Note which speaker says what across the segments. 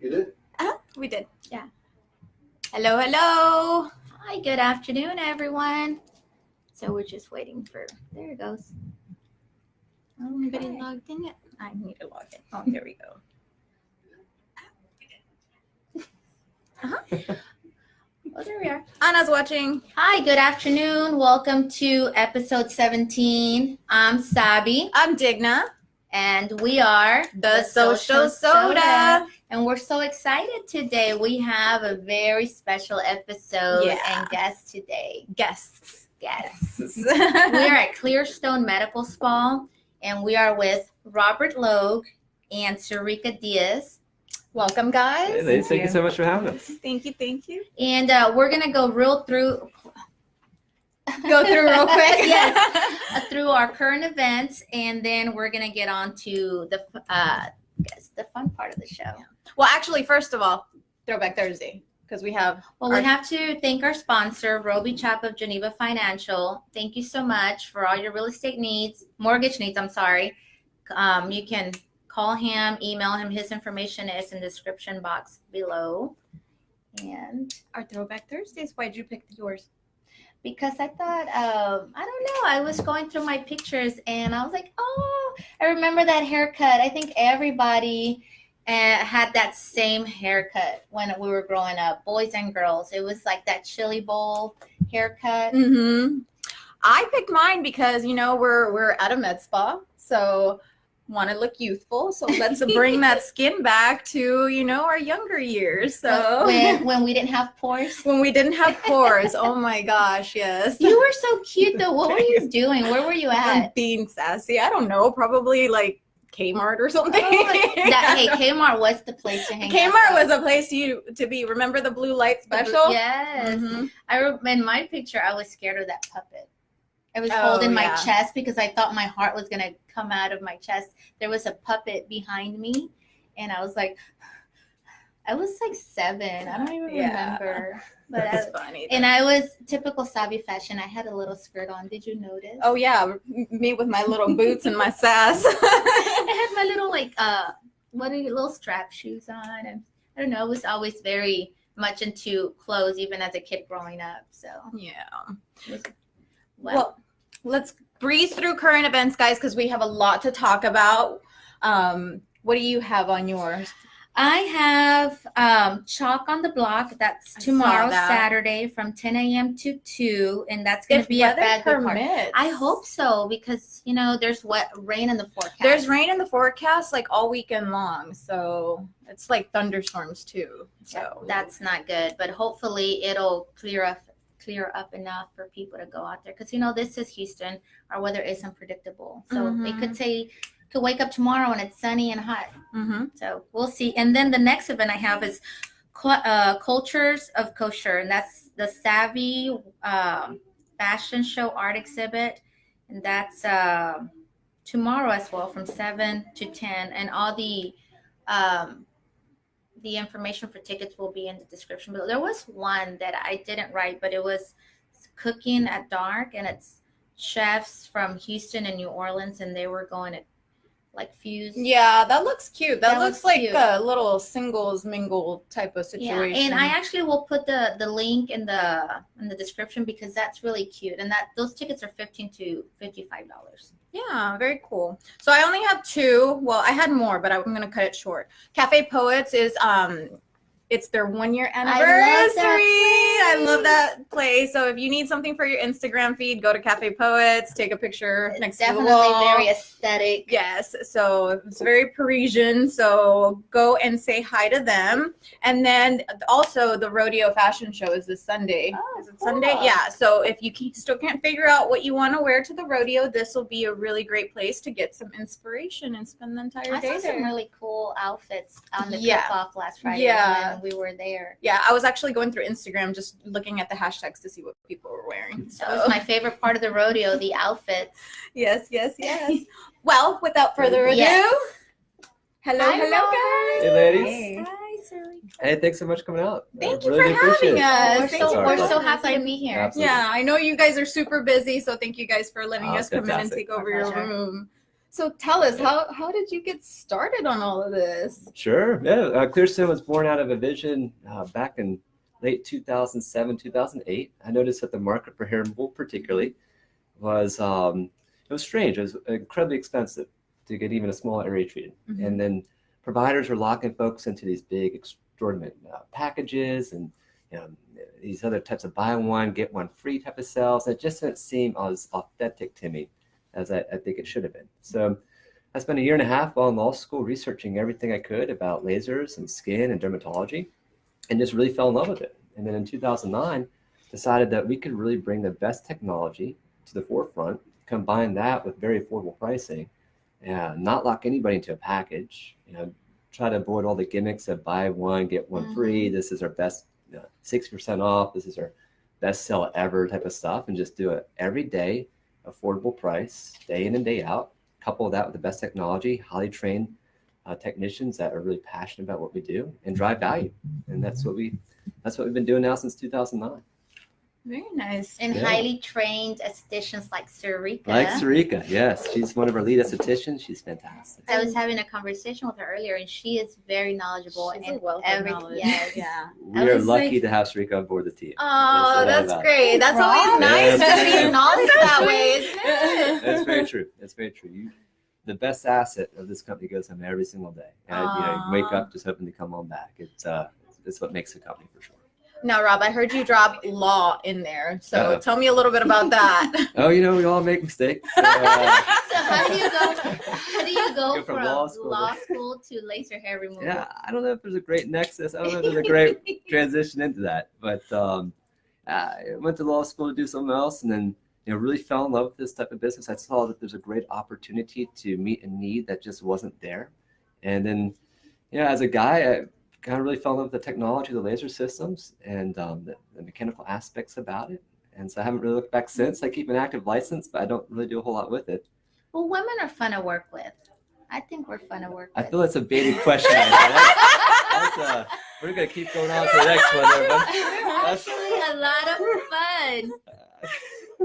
Speaker 1: You did?
Speaker 2: We did. Yeah. Hello, hello.
Speaker 3: Hi, good afternoon, everyone. So we're just waiting for, there it goes. Oh, anybody logged in yet? I need to log in. Oh, there we go. Oh, there we are.
Speaker 2: Anna's watching.
Speaker 3: Hi, good afternoon. Welcome to episode 17. I'm Sabi.
Speaker 2: I'm Digna.
Speaker 3: And we are
Speaker 2: The Social Soda.
Speaker 3: And we're so excited today. We have a very special episode and guest today.
Speaker 2: Guests.
Speaker 3: We are at Clearstone Medical Spa, and we are with Robert Logue and Sarika Diaz.
Speaker 2: Welcome, guys.
Speaker 4: Hey, ladies, thank you so much for having us.
Speaker 2: Thank you.
Speaker 3: And we're going to go real through
Speaker 2: real quick.
Speaker 3: Yes, through our current events, and then we're going to get on to the fun part of the show.
Speaker 2: Well, actually, first of all, Throwback Thursday, because we have...
Speaker 3: Well, we have to thank our sponsor, Robie Chapa of Geneva Financial. Thank you so much for all your real estate needs, mortgage needs, I'm sorry. You can call him, email him. His information is in the description box below. And
Speaker 2: our Throwback Thursdays. Why'd you pick yours?
Speaker 3: Because I thought, I don't know, I was going through my pictures and I was like, oh, I remember that haircut. I think everybody had that same haircut when we were growing up, boys and girls. It was like that chili bowl haircut.
Speaker 2: Mm-hmm. I picked mine because, you know, we're at a med spa, so want to look youthful. So let's bring that skin back to, you know, our younger years. So
Speaker 3: when we didn't have pores.
Speaker 2: When we didn't have pores. Oh my gosh, yes.
Speaker 3: You were so cute though. What were you doing? Where were you at?
Speaker 2: I'm being sassy. I don't know. Probably like Kmart or something.
Speaker 3: Hey, Kmart was the place to hang out.
Speaker 2: Kmart was a place to be. Remember the blue light special?
Speaker 3: Yes. Mm-hmm. In my picture, I was scared of that puppet. I was holding my chest because I thought my heart was going to come out of my chest. There was a puppet behind me, and I was like 7. I don't even remember. But
Speaker 2: that's funny.
Speaker 3: And I was typical Sabi fashion. I had a little skirt on. Did you notice?
Speaker 2: Oh, yeah. Me with my little boots and my sass.
Speaker 3: I had my little, little strap shoes on. And I don't know. I was always very much into clothes, even as a kid growing up. So,
Speaker 2: yeah. Well, let's breeze through current events, guys, because we have a lot to talk about. What do you have on yours?
Speaker 3: I have Chalk on the Block. That's tomorrow, Saturday, from 10 a.m. to 2, and that's going to be at Bagby Park. I hope so, because, you know, there's rain in the forecast.
Speaker 2: There's rain in the forecast, like, all weekend long, so it's like thunderstorms, too. So
Speaker 3: that's not good, but hopefully it'll clear up enough for people to go out there, because, you know, this is Houston. Our weather is unpredictable, so it could wake up tomorrow and it's sunny and hot. So we'll see. And then the next event I have is Cultures of Kosher, and that's the Savvy Fashion Show Art Exhibit, and that's tomorrow as well from 7 to 10, and all the information for tickets will be in the description below. There was one that I didn't write, but it was Cooking at Dark, and it's chefs from Houston and New Orleans, and they were going to fuse.
Speaker 2: Yeah, that looks cute. That looks like cute. A little singles mingle type of situation.
Speaker 3: Yeah, and I actually will put the link in the description, because that's really cute, and those tickets are $15 to $55.
Speaker 2: Yeah, very cool. So I only have 2. Well, I had more, but I'm going to cut it short. Cafe Poets is it's their 1-year anniversary. I love that place. So if you need something for your Instagram feed, go to Cafe Poets, take a picture next to the wall.
Speaker 3: Definitely very aesthetic.
Speaker 2: Yes. So it's very Parisian. So go and say hi to them. And then also the Rodeo fashion show is this Sunday.
Speaker 3: Oh,
Speaker 2: is it Sunday? Yeah. So if you still can't figure out what you want to wear to the rodeo, this will be a really great place to get some inspiration and spend the entire day there.
Speaker 3: I saw some really cool outfits on the cook-off last Friday.
Speaker 2: Yeah.
Speaker 3: We were there.
Speaker 2: Yeah, I was actually going through Instagram just looking at the hashtags to see what people were wearing. So.
Speaker 3: That was my favorite part of the rodeo, the outfits.
Speaker 2: Yes. Well, without further ado, hello, guys.
Speaker 4: Hey, ladies.
Speaker 2: Hey.
Speaker 3: Hi, Sarika.
Speaker 4: Hey, thanks so much for coming out.
Speaker 2: Thank you for having us.
Speaker 3: We're so happy to be here.
Speaker 4: Absolutely.
Speaker 2: Yeah, I know you guys are super busy, so thank you guys for letting us come in and take over your
Speaker 3: Pleasure.
Speaker 2: room. So tell us, how did you get started on all of this?
Speaker 4: Sure. Yeah. Clearstone was born out of a vision back in late 2007, 2008. I noticed that the market for hair removal particularly was, it was strange. It was incredibly expensive to get even a small area treated. And then providers were locking folks into these big, extraordinary packages and these other types of buy one, get one free type of sales. It just didn't seem as authentic to me as I think it should have been. So I spent a year and a half while in law school researching everything I could about lasers and skin and dermatology, and just really fell in love with it. And then in 2009, decided that we could really bring the best technology to the forefront, combine that with very affordable pricing, and not lock anybody into a package, try to avoid all the gimmicks of buy one, get one free. This is our best 60% off. This is our best sell ever type of stuff, and just do it every day, affordable price, day in and day out. Couple that with the best technology, highly trained technicians that are really passionate about what we do and drive value. And that's what we've been doing now since 2009.
Speaker 2: Very nice.
Speaker 3: And highly trained estheticians like Sarika.
Speaker 4: Like Sarika, yes. She's one of our lead estheticians. She's fantastic.
Speaker 3: I was having a conversation with her earlier, and she is very knowledgeable.
Speaker 2: She's
Speaker 3: and
Speaker 2: a wealth of knowledge.
Speaker 3: Yes.
Speaker 2: Yeah.
Speaker 4: We are lucky to have Sarika on board the team.
Speaker 2: Oh, that's great. That's always nice to be acknowledged that way, isn't it?
Speaker 4: That's very true. That's very true. The best asset of this company goes home every single day. And, you wake up just hoping to come on back. It's what makes the company for sure.
Speaker 2: Now, Rob, I heard you drop law in there. So tell me a little bit about that.
Speaker 4: Oh, we all make mistakes. So,
Speaker 3: So how do you go from law school to laser hair removal?
Speaker 4: Yeah, I don't know if there's a great nexus. I don't know if there's a great transition into that. But I went to law school to do something else, and then really fell in love with this type of business. I saw that there's a great opportunity to meet a need that just wasn't there. And then, as a guy, I kind of really fell in love with the technology, the laser systems, and the mechanical aspects about it. And so I haven't really looked back since. I keep an active license, but I don't really do a whole lot with it.
Speaker 3: Well, women are fun to work with. I think we're fun to work with.
Speaker 4: I feel that's a baited question. We're going to keep going on to the next one.
Speaker 3: They're actually a lot of fun.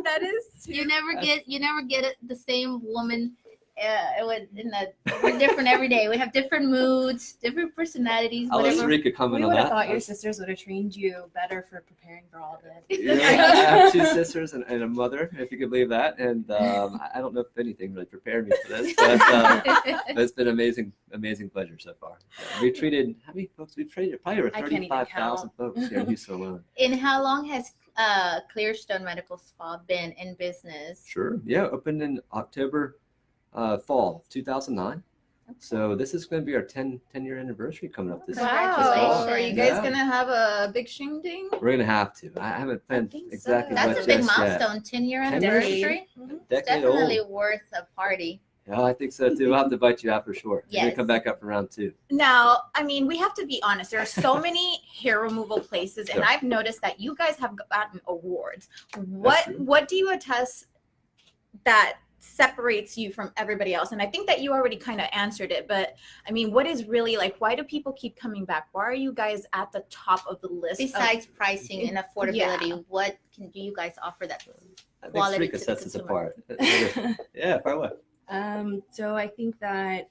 Speaker 2: That is
Speaker 3: you never get the same woman. We're different every day. We have different moods, different personalities.
Speaker 4: I'll let Sarika comment on that.
Speaker 1: We would have thought your sisters would have trained you better for preparing for all this.
Speaker 4: Yeah, I have two sisters and a mother, if you could believe that. And I don't know if anything really prepared me for this, but it's been amazing pleasure so far. We've treated, how many folks? We've treated probably over 35,000 folks here in Houston alone.
Speaker 3: And how long has Clearstone Medical Spa been in business?
Speaker 4: Sure. Yeah, opened in October. Fall 2009. So this is going to be our 10-year anniversary coming up this
Speaker 2: Wow.
Speaker 4: fall.
Speaker 2: Are you guys going to have a big shingding?
Speaker 4: We're going to have to. I haven't planned exactly
Speaker 3: That's
Speaker 4: what
Speaker 3: a big
Speaker 4: just
Speaker 3: milestone, 10-year anniversary.
Speaker 4: Decade
Speaker 3: Definitely
Speaker 4: old.
Speaker 3: worth a party.
Speaker 4: Yeah, I think so too. We'll have to invite you out for sure.
Speaker 3: Yes.
Speaker 4: You're going to come back up for round 2.
Speaker 2: Now, I mean, we have to be honest. There are so many hair removal places, and I've noticed that you guys have gotten awards. What do you attest that separates you from everybody else? And I think that you already kind of answered it, but I mean, what is really why do people keep coming back? Why are you guys at the top of the list?
Speaker 3: Besides pricing and affordability, what do you guys offer that quality
Speaker 4: Sarika
Speaker 3: to
Speaker 4: sets
Speaker 3: the
Speaker 4: us
Speaker 3: consumer?
Speaker 4: apart. Yeah, far away.
Speaker 1: So I think that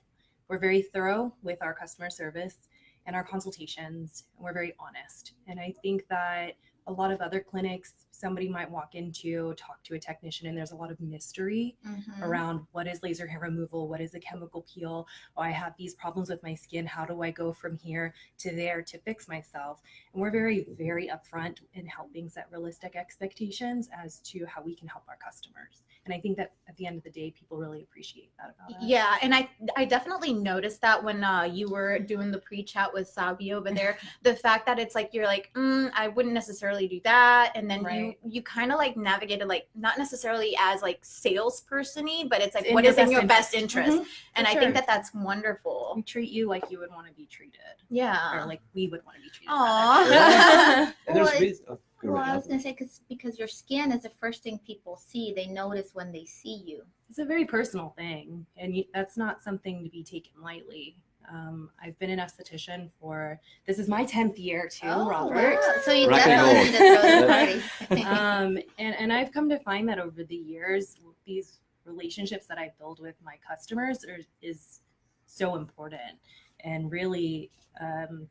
Speaker 1: we're very thorough with our customer service and our consultations, and we're very honest. And I think that a lot of other clinics, somebody might walk into, talk to a technician, and there's a lot of mystery around what is laser hair removal, what is a chemical peel, I have these problems with my skin, how do I go from here to there to fix myself? And we're very, very upfront in helping set realistic expectations as to how we can help our customers. And I think that at the end of the day, people really appreciate that about us.
Speaker 2: Yeah, and I definitely noticed that when you were doing the pre-chat with Sabi over there, the fact that it's you're I wouldn't necessarily do that, and then you kind of navigated not necessarily as salesperson-y, but it's what is in your best interest. And I think that that's wonderful.
Speaker 1: We treat you like you would want to be treated.
Speaker 2: Yeah.
Speaker 1: Or like we would want to be treated.
Speaker 2: Aww.
Speaker 4: And there's reason.
Speaker 3: Well, I was going to say, because your skin is the first thing people see. They notice when they see you.
Speaker 1: It's a very personal thing, and that's not something to be taken lightly. I've been an esthetician this is my 10th year too, Robert.
Speaker 3: Wow. So you definitely need to throw the party.
Speaker 1: And I've come to find that over the years, these relationships that I build with my customers is so important. And really,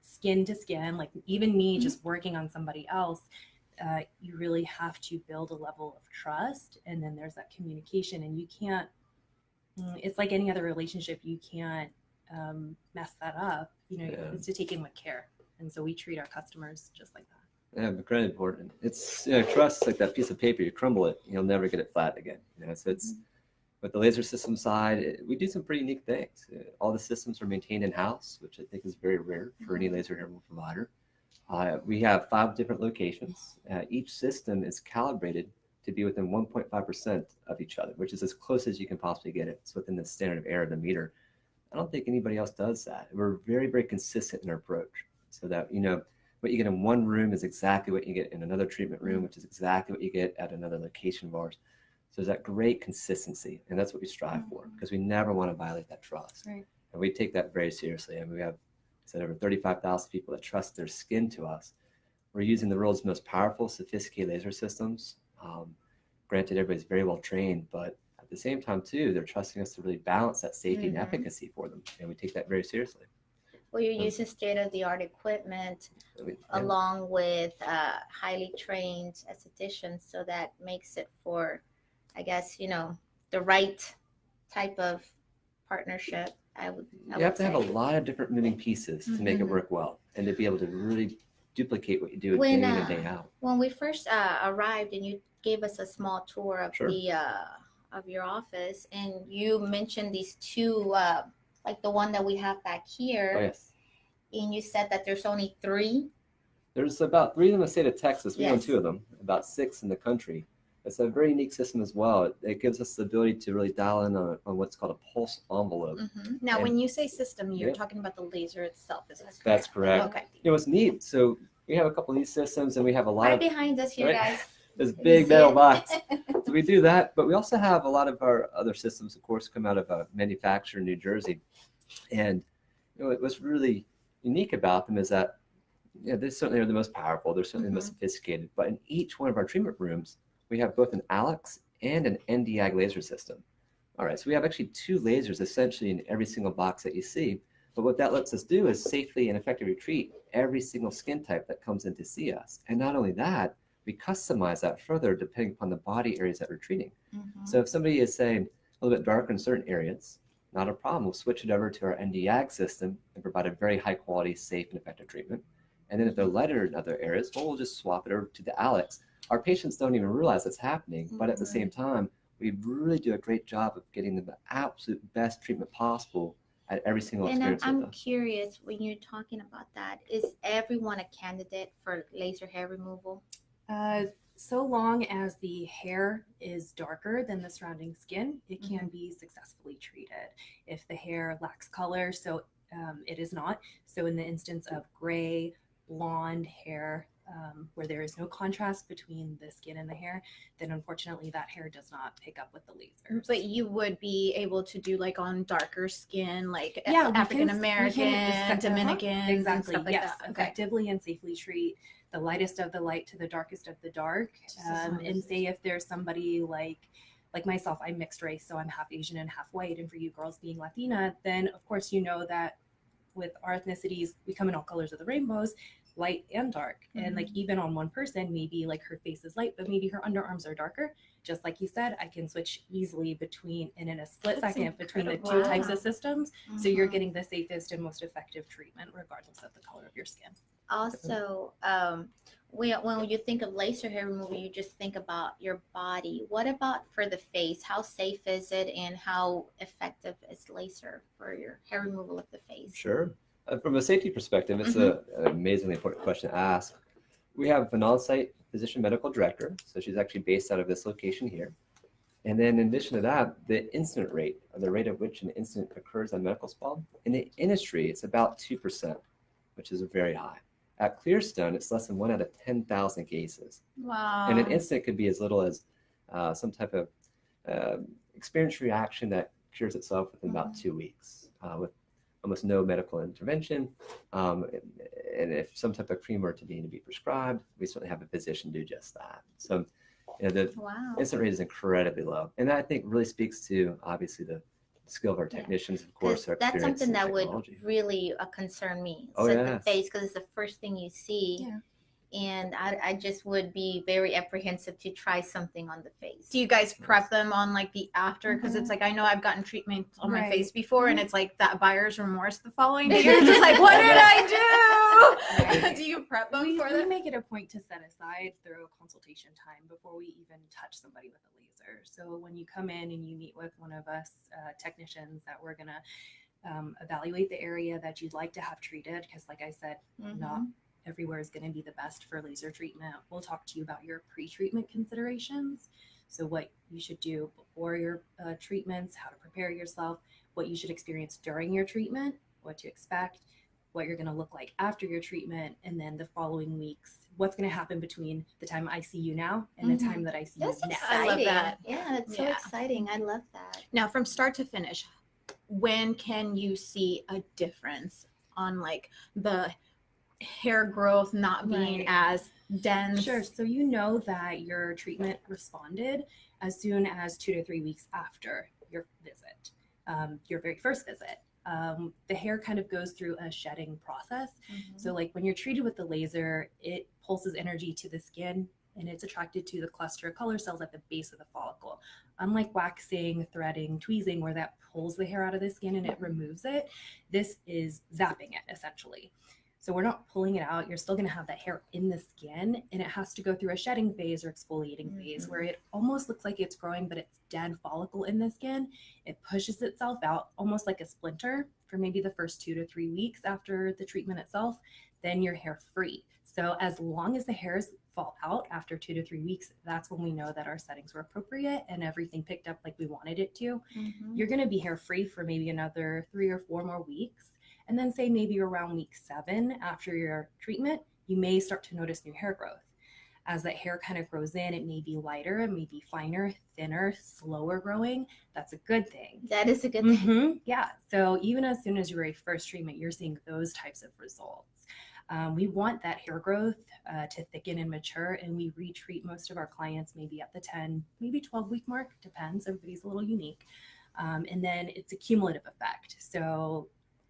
Speaker 1: skin to skin, like even me just working on somebody else, you really have to build a level of trust. And then there's that communication, and you can't, it's like any other relationship, you can't mess that up. You know, it's to take in with care. And so we treat our customers just like that.
Speaker 4: Yeah, incredibly important. It's, you know, trust is like that piece of paper. You crumble it, you'll never get it flat again. You know, so it's with the laser system side, we do some pretty unique things. All the systems are maintained in-house, which I think is very rare for any laser hair removal provider. We have 5 different locations. Each system is calibrated to be within 1.5% of each other, which is as close as you can possibly get it. It's within the standard of error of the meter. I don't think anybody else does that. We're very, very consistent in our approach, so that, you know, what you get in one room is exactly what you get in another treatment room, which is exactly what you get at another location of ours. So there's that great consistency, and that's what we strive for, because we never want to violate that trust.
Speaker 1: Right.
Speaker 4: And we take that very seriously. And we have, said, over 35,000 people that trust their skin to us. We're using the world's most powerful, sophisticated laser systems. Granted, everybody's very well trained, but at the same time, too, they're trusting us to really balance that safety and efficacy for them, and we take that very seriously.
Speaker 3: Well, you're using state-of-the-art equipment along with highly trained estheticians, so that makes it for, I guess, you know, the right type of partnership. You
Speaker 4: have to have a lot of different moving pieces to make it work well, and to be able to really duplicate what you do day in and day out.
Speaker 3: When we first arrived, and you gave us a small tour of of your office, and you mentioned these 2, like the one that we have back here.
Speaker 4: Oh, yes.
Speaker 3: And you said that there's only 3.
Speaker 4: There's about 3 in the state of Texas. We own 2 of them, about 6 in the country. It's a very unique system as well. It gives us the ability to really dial in on what's called a pulse envelope.
Speaker 2: Now, when you say system, you're talking about the laser itself, is that correct?
Speaker 4: That's correct.
Speaker 2: Okay.
Speaker 4: You know, it's neat. So we have a couple of these systems, and we have a lot
Speaker 3: right behind us here, guys.
Speaker 4: This big metal box. So we do that, but we also have a lot of our other systems, of course, come out of a manufacturer in New Jersey. And you know, what's really unique about them is that, you know, they certainly are the most powerful. They're certainly the most sophisticated. But in each one of our treatment rooms, we have both an Alex and an Nd:YAG laser system. All right, so we have actually 2 lasers essentially in every single box that you see. But what that lets us do is safely and effectively treat every single skin type that comes in to see us. And not only that, we customize that further depending upon the body areas that we're treating. So if somebody is, say, a little bit darker in certain areas, not a problem. We'll switch it over to our Nd:YAG system and provide a very high quality, safe, and effective treatment. And then if they're lighter in other areas, well, we'll just swap it over to the Alex. Our patients don't even realize it's happening, but at the same time, we really do a great job of getting them the absolute best treatment possible at every single experience.
Speaker 3: And I'm curious, when you're talking about that, is everyone a candidate for laser hair removal?
Speaker 1: So long as the hair is darker than the surrounding skin, it can be successfully treated. If the hair lacks color, so it is not. So in the instance of gray, blonde hair, where there is no contrast between the skin and the hair, then unfortunately that hair does not pick up with the laser.
Speaker 2: But you would be able to do like on darker skin, like African American, Dominican,
Speaker 1: exactly.
Speaker 2: Stuff like
Speaker 1: Yes,
Speaker 2: that.
Speaker 1: effectively and safely treat the lightest of the light to the darkest of the dark. And say if there's somebody like myself, I'm mixed race, so I'm half Asian and half white. And for you girls being Latina, then of course you know that with our ethnicities, we come in all colors of the rainbows, light and dark. And like even on one person, maybe like her face is light, but maybe her underarms are darker. Just like you said, I can switch easily between, and in a split second, between the 2 types of systems. So you're getting the safest and most effective treatment regardless of the color of your skin.
Speaker 3: Also, when you think of laser hair removal, you just think about your body. What about for the face? How safe is it, and how effective is laser for your hair removal of the face?
Speaker 4: Sure. From a safety perspective, it's an amazingly important question to ask. We have an on-site physician medical director, so she's actually based out of this location here. And then in addition to that, the incident rate, or the rate at which an incident occurs on medical spa, in the industry, it's about 2%, which is very high. At Clearstone, it's less than 1 out of 10,000 cases.
Speaker 2: Wow.
Speaker 4: And an incident could be as little as some type of experienced reaction that cures itself within about 2 weeks with almost no medical intervention. And if some type of cream were to be prescribed, we certainly have a physician do just that. So The
Speaker 3: Wow.
Speaker 4: incident rate is incredibly low. And that, I think, really speaks to, obviously, the skill of our technicians, of course, our
Speaker 3: That's
Speaker 4: experience
Speaker 3: something
Speaker 4: in
Speaker 3: that would
Speaker 4: technology.
Speaker 3: really concern me.
Speaker 4: Oh,
Speaker 3: It's
Speaker 4: yes.
Speaker 3: the face, because it's the first thing you see.
Speaker 2: Yeah.
Speaker 3: And I just would be very apprehensive to try something on the face.
Speaker 2: Do you guys prep them on like the after? Because it's like, I know I've gotten treatment on my face before, and it's like that buyer's remorse the following day. You're just like, what did I do? Do you prep them for
Speaker 1: We
Speaker 2: that?
Speaker 1: make it a point to set aside thorough consultation time before we even touch somebody with a laser. So when you come in and you meet with one of us technicians, that we're gonna evaluate the area that you'd like to have treated, because like I said, not everywhere is going to be the best for laser treatment. We'll talk to you about your pre-treatment considerations. So what you should do before your treatments, how to prepare yourself, what you should experience during your treatment, what to expect, what you're going to look like after your treatment, and then the following weeks, what's going to happen between the time I see you now and the time that I see
Speaker 3: That's
Speaker 1: you next.
Speaker 3: exciting.
Speaker 2: I love that.
Speaker 3: Yeah, that's so exciting. I love that.
Speaker 2: Now, from start to finish, when can you see a difference on like the hair growth not being as dense?
Speaker 1: Sure. So you know that your treatment responded as soon as 2 to 3 weeks after your visit, your very first visit. The hair kind of goes through a shedding process. So like when you're treated with the laser, it pulses energy to the skin and it's attracted to the cluster of color cells at the base of the follicle. Unlike waxing, threading, tweezing, where that pulls the hair out of the skin and it removes it, this is zapping it essentially. So we're not pulling it out. You're still going to have that hair in the skin, and it has to go through a shedding phase or exfoliating phase where it almost looks like it's growing, but it's dead follicle in the skin. It pushes itself out almost like a splinter for maybe the first 2 to 3 weeks after the treatment itself. Then you're hair free. So as long as the hairs fall out after 2 to 3 weeks, that's when we know that our settings were appropriate and everything picked up like we wanted it to. You're going to be hair free for maybe another 3 or 4 more weeks. And then say maybe around week 7 after your treatment, you may start to notice new hair growth. As that hair kind of grows in, it may be lighter, it may be finer, thinner, slower growing. That's a good thing.
Speaker 3: That is a good thing.
Speaker 1: Yeah. So even as soon as your very first treatment, you're seeing those types of results. We want that hair growth to thicken and mature, and we retreat most of our clients maybe at the 10, maybe 12-week mark, depends. Everybody's a little unique. And then it's a cumulative effect. So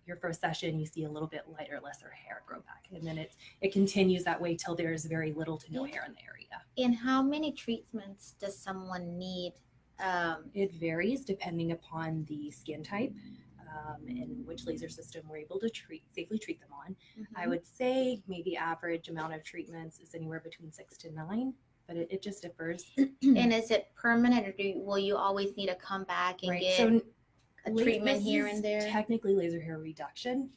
Speaker 1: your first session, you see a little bit lighter, lesser hair grow back. And then it continues that way till there's very little to no hair in the area.
Speaker 3: And how many treatments does someone need?
Speaker 1: It varies depending upon the skin type and which laser system we're able to safely treat them on. I would say maybe average amount of treatments is anywhere between 6 to 9, but it just differs.
Speaker 3: And is it permanent, or will you always need to come back and get a treatment here and there?
Speaker 1: Technically, laser hair reduction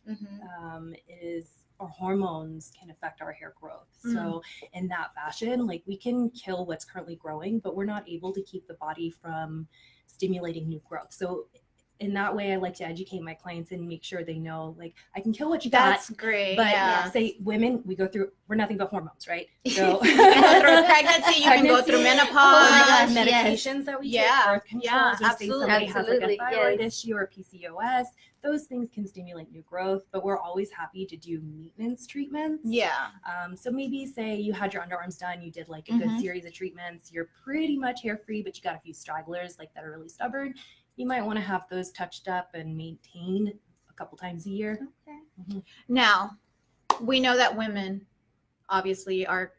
Speaker 1: is our hormones can affect our hair growth. So in that fashion, like we can kill what's currently growing, but we're not able to keep the body from stimulating new growth. So in that way, I like to educate my clients and make sure they know, like, I can kill what you got.
Speaker 2: That's great.
Speaker 1: But say women, we're nothing but hormones, right? So
Speaker 2: through pregnancy, you can go through menopause,
Speaker 1: medications that we take, birth controls, or say somebody has like a thyroid issue or PCOS. Those things can stimulate new growth, but we're always happy to do maintenance treatments. So maybe say you had your underarms done, you did like a good series of treatments, you're pretty much hair free, but you got a few stragglers like that are really stubborn. You might want to have those touched up and maintained a couple times a year.
Speaker 2: Now, we know that women obviously are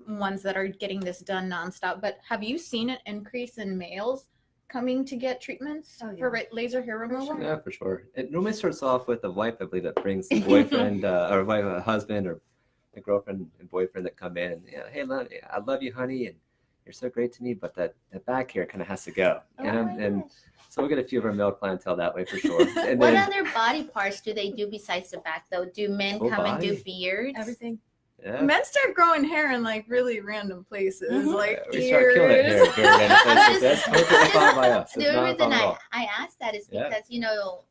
Speaker 2: ones that are getting this done nonstop, but have you seen an increase in males coming to get treatments for laser hair removal?
Speaker 4: Yeah, for sure. It normally starts off with a wife, I believe, that brings the boyfriend or wife, a husband, or a girlfriend and boyfriend that come in. Hey, I love you, honey, and you're so great to me, but that back hair kind of has to go. And so we'll get a few of our male clientele that way for sure. And
Speaker 3: what other body parts do they do besides the back, though? Do men come and do beards?
Speaker 1: Everything.
Speaker 4: Yeah.
Speaker 2: Men start growing hair in like really random places, like
Speaker 4: we start killing it here in very random places. That's totally fine by us.
Speaker 3: The reason I asked that is because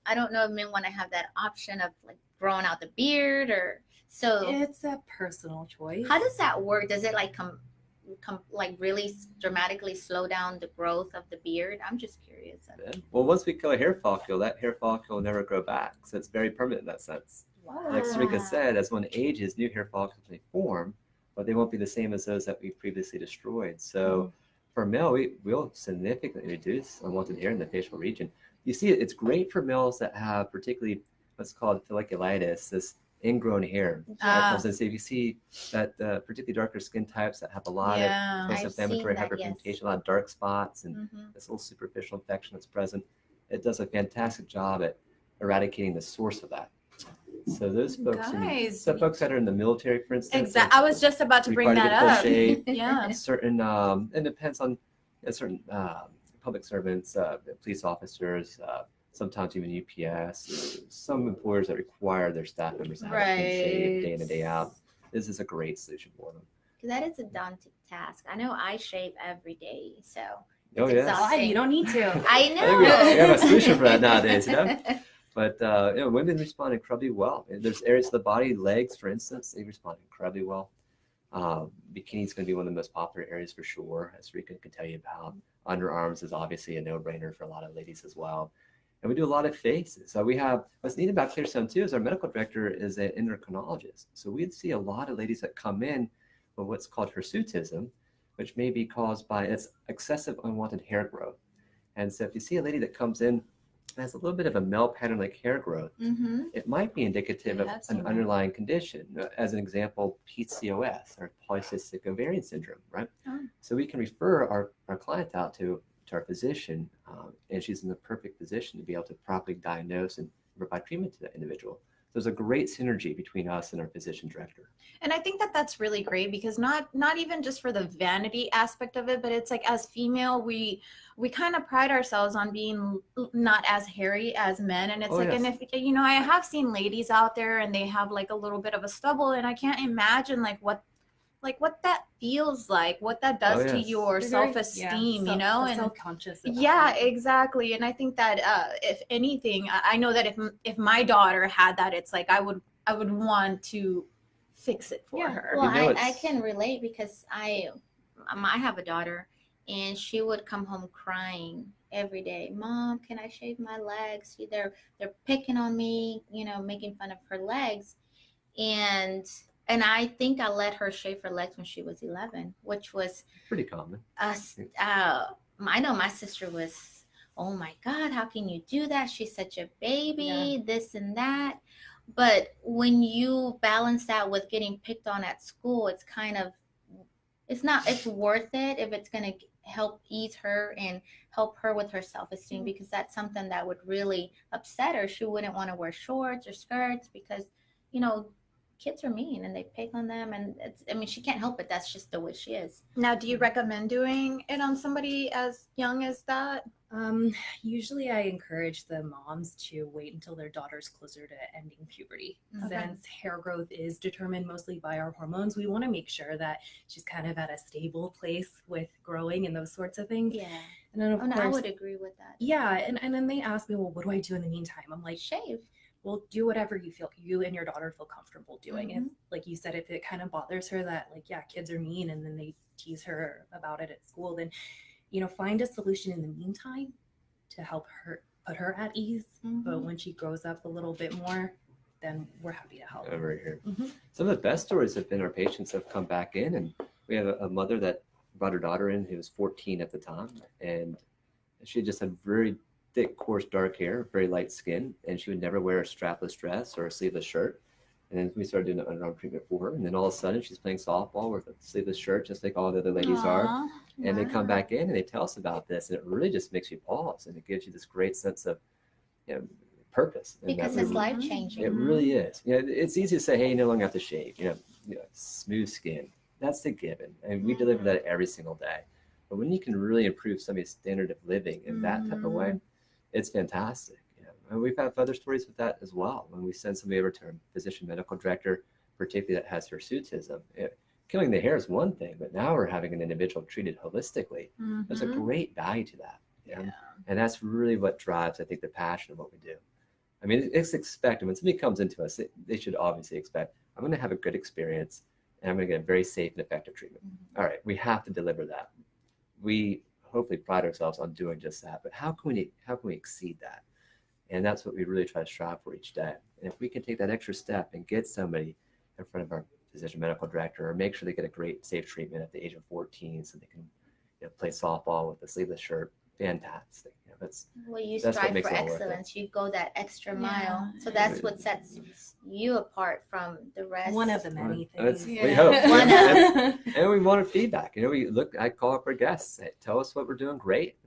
Speaker 3: I don't know if men want to have that option of like growing out the beard, or so.
Speaker 1: It's a personal choice.
Speaker 3: How does that work? Does it like like really dramatically slow down the growth of the beard? I'm just curious.
Speaker 4: Well, once we kill a hair follicle, that hair follicle will never grow back, so it's very permanent in that sense. Like Sarika said, as one ages, new hair follicles may form, but they won't be the same as those that we previously destroyed. So for a male, we'll significantly reduce unwanted hair in the facial region. You see, it's great for males that have particularly what's called folliculitis, this ingrown hair that comes in. So if you see that particularly darker skin types that have a lot of post-inflammatory hyperpigmentation, a lot of dark spots, and this little superficial infection that's present, it does a fantastic job at eradicating the source of that. So those folks, some folks that are in the military, for instance.
Speaker 2: Exactly. I was just about to bring that up.
Speaker 4: Yeah. Certain, it depends on certain public servants, police officers, sometimes even UPS. Some employers that require their staff members to have a clean shave day in and day out. This is a great solution for them.
Speaker 3: That is a daunting task. I know I shave every day, so
Speaker 4: it's
Speaker 3: exhausting.
Speaker 1: You don't need to.
Speaker 3: I know.
Speaker 4: I think we have a solution for that nowadays, you know? But women respond incredibly well. There's areas of the body, legs, for instance, they respond incredibly well. Bikini is going to be one of the most popular areas for sure, as Sarika can tell you about. Underarms is obviously a no-brainer for a lot of ladies as well. And we do a lot of faces. So we have, what's neat about Clearstone too is our medical director is an endocrinologist. So we'd see a lot of ladies that come in with what's called hirsutism, which may be caused by its excessive unwanted hair growth. And so if you see a lady that comes in and has a little bit of a male pattern like hair growth, it might be indicative of an underlying condition. As an example, PCOS, or polycystic ovarian syndrome, right? So we can refer our client out to our physician, and she's in the perfect position to be able to properly diagnose and provide treatment to that individual. There's a great synergy between us and our physician director.
Speaker 2: And I think that that's really great because not even just for the vanity aspect of it, but it's like as female, we kind of pride ourselves on being not as hairy as men. And it's and if, you know, I have seen ladies out there and they have like a little bit of a stubble, and I can't imagine what that feels like, what that does to your self-esteem, you know, and
Speaker 1: self-conscious.
Speaker 2: Yeah, exactly. And I think that if anything, I know that if my daughter had that, it's like I would want to fix it for her.
Speaker 3: Well, I can relate because I have a daughter, and she would come home crying every day. Mom, can I shave my legs? They're picking on me, you know, making fun of her legs, and I think I let her shave her legs when she was 11, which was
Speaker 4: pretty common.
Speaker 3: I know my sister was, oh my God, how can you do that? She's such a baby, this and that. But when you balance that with getting picked on at school, it's kind of, it's worth it if it's going to help ease her and help her with her self-esteem, because that's something that would really upset her. She wouldn't want to wear shorts or skirts because, you know, kids are mean and they pick on them, and she can't help it. That's just the way she is.
Speaker 2: Now, do you recommend doing it on somebody as young as that?
Speaker 1: Usually I encourage the moms to wait until their daughter's closer to ending puberty. Since hair growth is determined mostly by our hormones, we want to make sure that she's kind of at a stable place with growing and those sorts of things. And then of course,
Speaker 3: I would agree with that.
Speaker 1: And then they ask me, well, what do I do in the meantime? I'm like,
Speaker 3: shave.
Speaker 1: Well, do whatever you and your daughter feel comfortable doing. If, like you said, if it kind of bothers her that, like, kids are mean and then they tease her about it at school, then, you know, find a solution in the meantime to help her, put her at ease. But when she grows up a little bit more, then we're happy to help.
Speaker 4: Over here. Some of the best stories have been our patients have come back in, and we have a mother that brought her daughter in who was 14 at the time, and she just had very thick, coarse, dark hair, very light skin, and she would never wear a strapless dress or a sleeveless shirt. And then we started doing an underarm treatment for her, and then all of a sudden she's playing softball with a sleeveless shirt, just like all the other ladies are. And they come back in and they tell us about this, and it really just makes you pause, and it gives you this great sense of, you know, purpose.
Speaker 3: Because it's life changing.
Speaker 4: It really is. You know, it's easy to say, hey, you no longer have to shave. You know, smooth skin. That's the given, and we deliver that every single day. But when you can really improve somebody's standard of living in that type of way, it's fantastic. You know? And we've had other stories with that as well. When we send somebody over to a physician medical director, particularly that has hirsutism, killing the hair is one thing, but now we're having an individual treated holistically. There's a great value to that. You know? And that's really what drives, I think, the passion of what we do. I mean, it's expected. When somebody comes into us, they should obviously expect, I'm going to have a good experience, and I'm going to get a very safe and effective treatment. All right, we have to deliver that. We hopefully pride ourselves on doing just that, but how can we exceed that? And that's what we really try to strive for each day. And if we can take that extra step and get somebody in front of our physician medical director, or make sure they get a great safe treatment at the age of 14, so they can play softball with a sleeveless shirt. Fantastic. That's
Speaker 3: Well, you
Speaker 4: what
Speaker 3: strive
Speaker 4: makes
Speaker 3: for
Speaker 4: it all worth it.
Speaker 3: excellence. You go that extra mile.
Speaker 2: Yeah.
Speaker 3: So that's what sets you apart from the rest.
Speaker 1: One of the many
Speaker 4: That's-
Speaker 1: things.
Speaker 4: we hope.
Speaker 3: One
Speaker 4: And we wanted feedback. I call up our guests, say, tell us what we're doing great.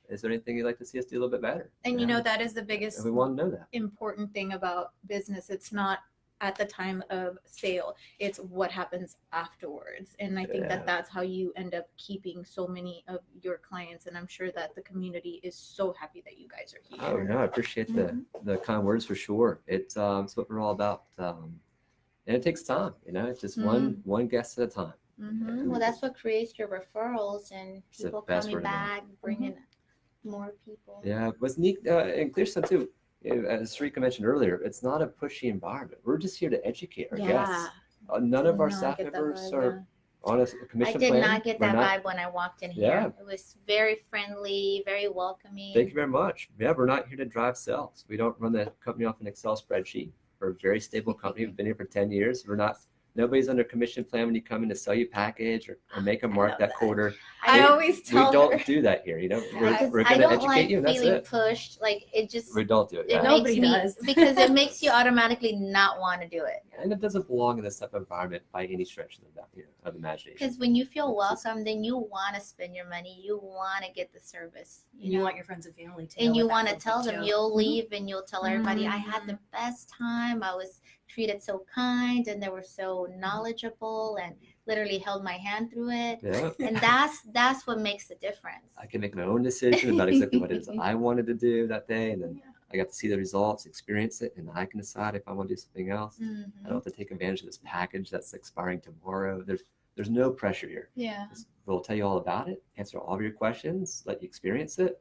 Speaker 4: Is there anything you'd like to see us do a little bit better?
Speaker 2: And that is the biggest
Speaker 4: And we want to know that.
Speaker 2: important thing about business. It's not at the time of sale, it's what happens afterwards. And I think that that's how you end up keeping so many of your clients. And I'm sure that the community is so happy that you guys are here.
Speaker 4: Oh no, I appreciate the kind words for sure. It's what we're all about. And it takes time, it's just one guest at a time.
Speaker 3: Well, that's what creates your referrals and
Speaker 4: It's the
Speaker 3: people
Speaker 4: best
Speaker 3: coming
Speaker 4: word of mouth.
Speaker 3: back, bringing more people.
Speaker 4: Yeah, what's neat in Clearstone too, as Sarika mentioned earlier, it's not a pushy environment. We're just here to educate our guests. None of our
Speaker 2: No, I
Speaker 4: staff
Speaker 2: get that
Speaker 4: members
Speaker 2: vibe,
Speaker 4: are on a commission
Speaker 3: I did
Speaker 4: plan.
Speaker 3: not get
Speaker 4: We're
Speaker 3: that
Speaker 4: not-
Speaker 3: vibe when I walked in
Speaker 4: Yeah.
Speaker 3: here. It was very friendly, very welcoming.
Speaker 4: Thank you very much. Yeah, we're not here to drive sales. We don't run the company off an Excel spreadsheet. We're a very stable company. We've been here for 10 years. Nobody's under commission plan when you come in to sell you a package or make a mark that quarter.
Speaker 2: I always
Speaker 4: We
Speaker 2: tell her.
Speaker 4: don't do that here.
Speaker 3: Because
Speaker 4: We're
Speaker 3: I
Speaker 4: going to
Speaker 3: don't
Speaker 4: educate
Speaker 3: like
Speaker 4: you and that's
Speaker 3: feeling
Speaker 4: it.
Speaker 3: pushed. Like it just
Speaker 4: We don't do it.
Speaker 3: it
Speaker 4: Yeah.
Speaker 1: Nobody
Speaker 3: makes me
Speaker 1: does.
Speaker 3: because it makes you automatically not want to do it.
Speaker 4: And it doesn't belong in this type of environment by any stretch of the imagination.
Speaker 3: Because when you feel welcome, then you want to spend your money. You want to get the service.
Speaker 1: And you want your friends and family to
Speaker 3: and
Speaker 1: know
Speaker 3: you
Speaker 1: what
Speaker 3: want
Speaker 1: that
Speaker 3: to
Speaker 1: feels
Speaker 3: tell
Speaker 1: like,
Speaker 3: them
Speaker 1: too.
Speaker 3: you'll leave and you'll tell everybody I had the best time. I was treated so kind and they were so knowledgeable and literally held my hand through it.
Speaker 4: Yeah.
Speaker 3: And that's what makes the difference.
Speaker 4: I can make my own decision about exactly what it is I wanted to do that day. And then I got to see the results, experience it, and I can decide if I want to do something else. I don't have to take advantage of this package that's expiring tomorrow. There's no pressure here.
Speaker 2: Yeah.
Speaker 4: We'll tell you all about it, answer all of your questions, let you experience it,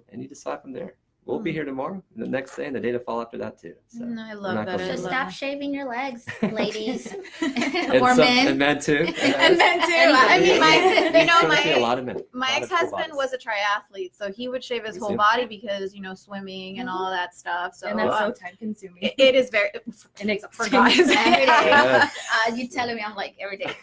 Speaker 4: and you decide from there. We'll be here tomorrow, and the next day, and the day to follow after that too. So
Speaker 2: I
Speaker 4: we're
Speaker 2: love
Speaker 4: not
Speaker 2: that.
Speaker 4: gonna
Speaker 3: So
Speaker 4: do
Speaker 3: stop shaving your legs, ladies.
Speaker 4: And
Speaker 3: or men.
Speaker 4: And men too.
Speaker 2: And then too. I mean,
Speaker 4: We certainly see a
Speaker 2: my
Speaker 4: lot of men.
Speaker 2: my
Speaker 4: A lot of full
Speaker 2: ex-husband
Speaker 4: bodies.
Speaker 2: was a triathlete, so he would shave his
Speaker 4: Me
Speaker 2: whole
Speaker 4: too.
Speaker 2: body because swimming and all that stuff. So
Speaker 1: And that's so time consuming.
Speaker 2: it is very
Speaker 1: and
Speaker 2: for guys.
Speaker 3: Every day.
Speaker 4: Yeah.
Speaker 3: You telling me I'm like every day.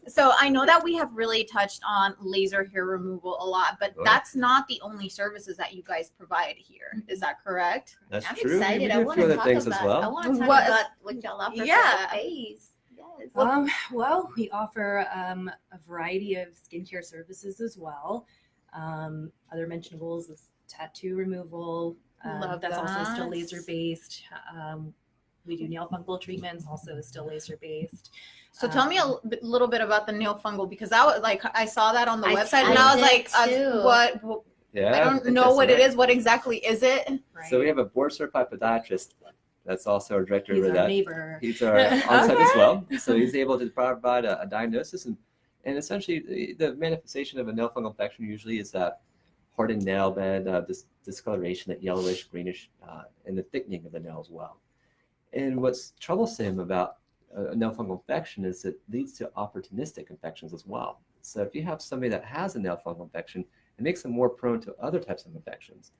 Speaker 2: So I know that we have really touched on laser hair removal a lot, but
Speaker 4: Oh.
Speaker 2: that's not the only services that you guys provide here. Is that correct?
Speaker 4: That's
Speaker 3: I'm
Speaker 4: true.
Speaker 3: excited.
Speaker 4: We do
Speaker 3: I
Speaker 4: a
Speaker 3: want
Speaker 4: few
Speaker 3: to
Speaker 4: other
Speaker 3: talk
Speaker 4: things
Speaker 3: about.
Speaker 4: as well.
Speaker 3: I want to talk
Speaker 2: What-
Speaker 3: about what y'all offer
Speaker 2: Yeah.
Speaker 3: for the face. Yes.
Speaker 1: Well, we offer a variety of skincare services as well. Other mentionables is tattoo removal.
Speaker 2: Love
Speaker 1: That's also still
Speaker 2: that.
Speaker 1: laser based. We do nail fungal treatments, also still laser based.
Speaker 2: So tell me a little bit about the nail fungal because that was like I saw that on the
Speaker 3: I-
Speaker 2: website
Speaker 3: I
Speaker 2: and I was
Speaker 3: did
Speaker 2: like,
Speaker 3: too.
Speaker 2: what?
Speaker 4: Yeah.
Speaker 2: I don't know what it is. What exactly is it?
Speaker 1: Right?
Speaker 4: So we have a board certified podiatrist. That's also our director
Speaker 1: He's
Speaker 4: over
Speaker 1: our
Speaker 4: that.
Speaker 1: neighbor.
Speaker 4: He's our on-site as well. So he's able to provide a diagnosis and essentially the manifestation of a nail fungal infection usually is that hardened nail bed, discoloration, that yellowish, greenish, and the thickening of the nail as well. And what's troublesome about a nail fungal infection is it leads to opportunistic infections as well. So if you have somebody that has a nail fungal infection, it makes them more prone to other types of infections.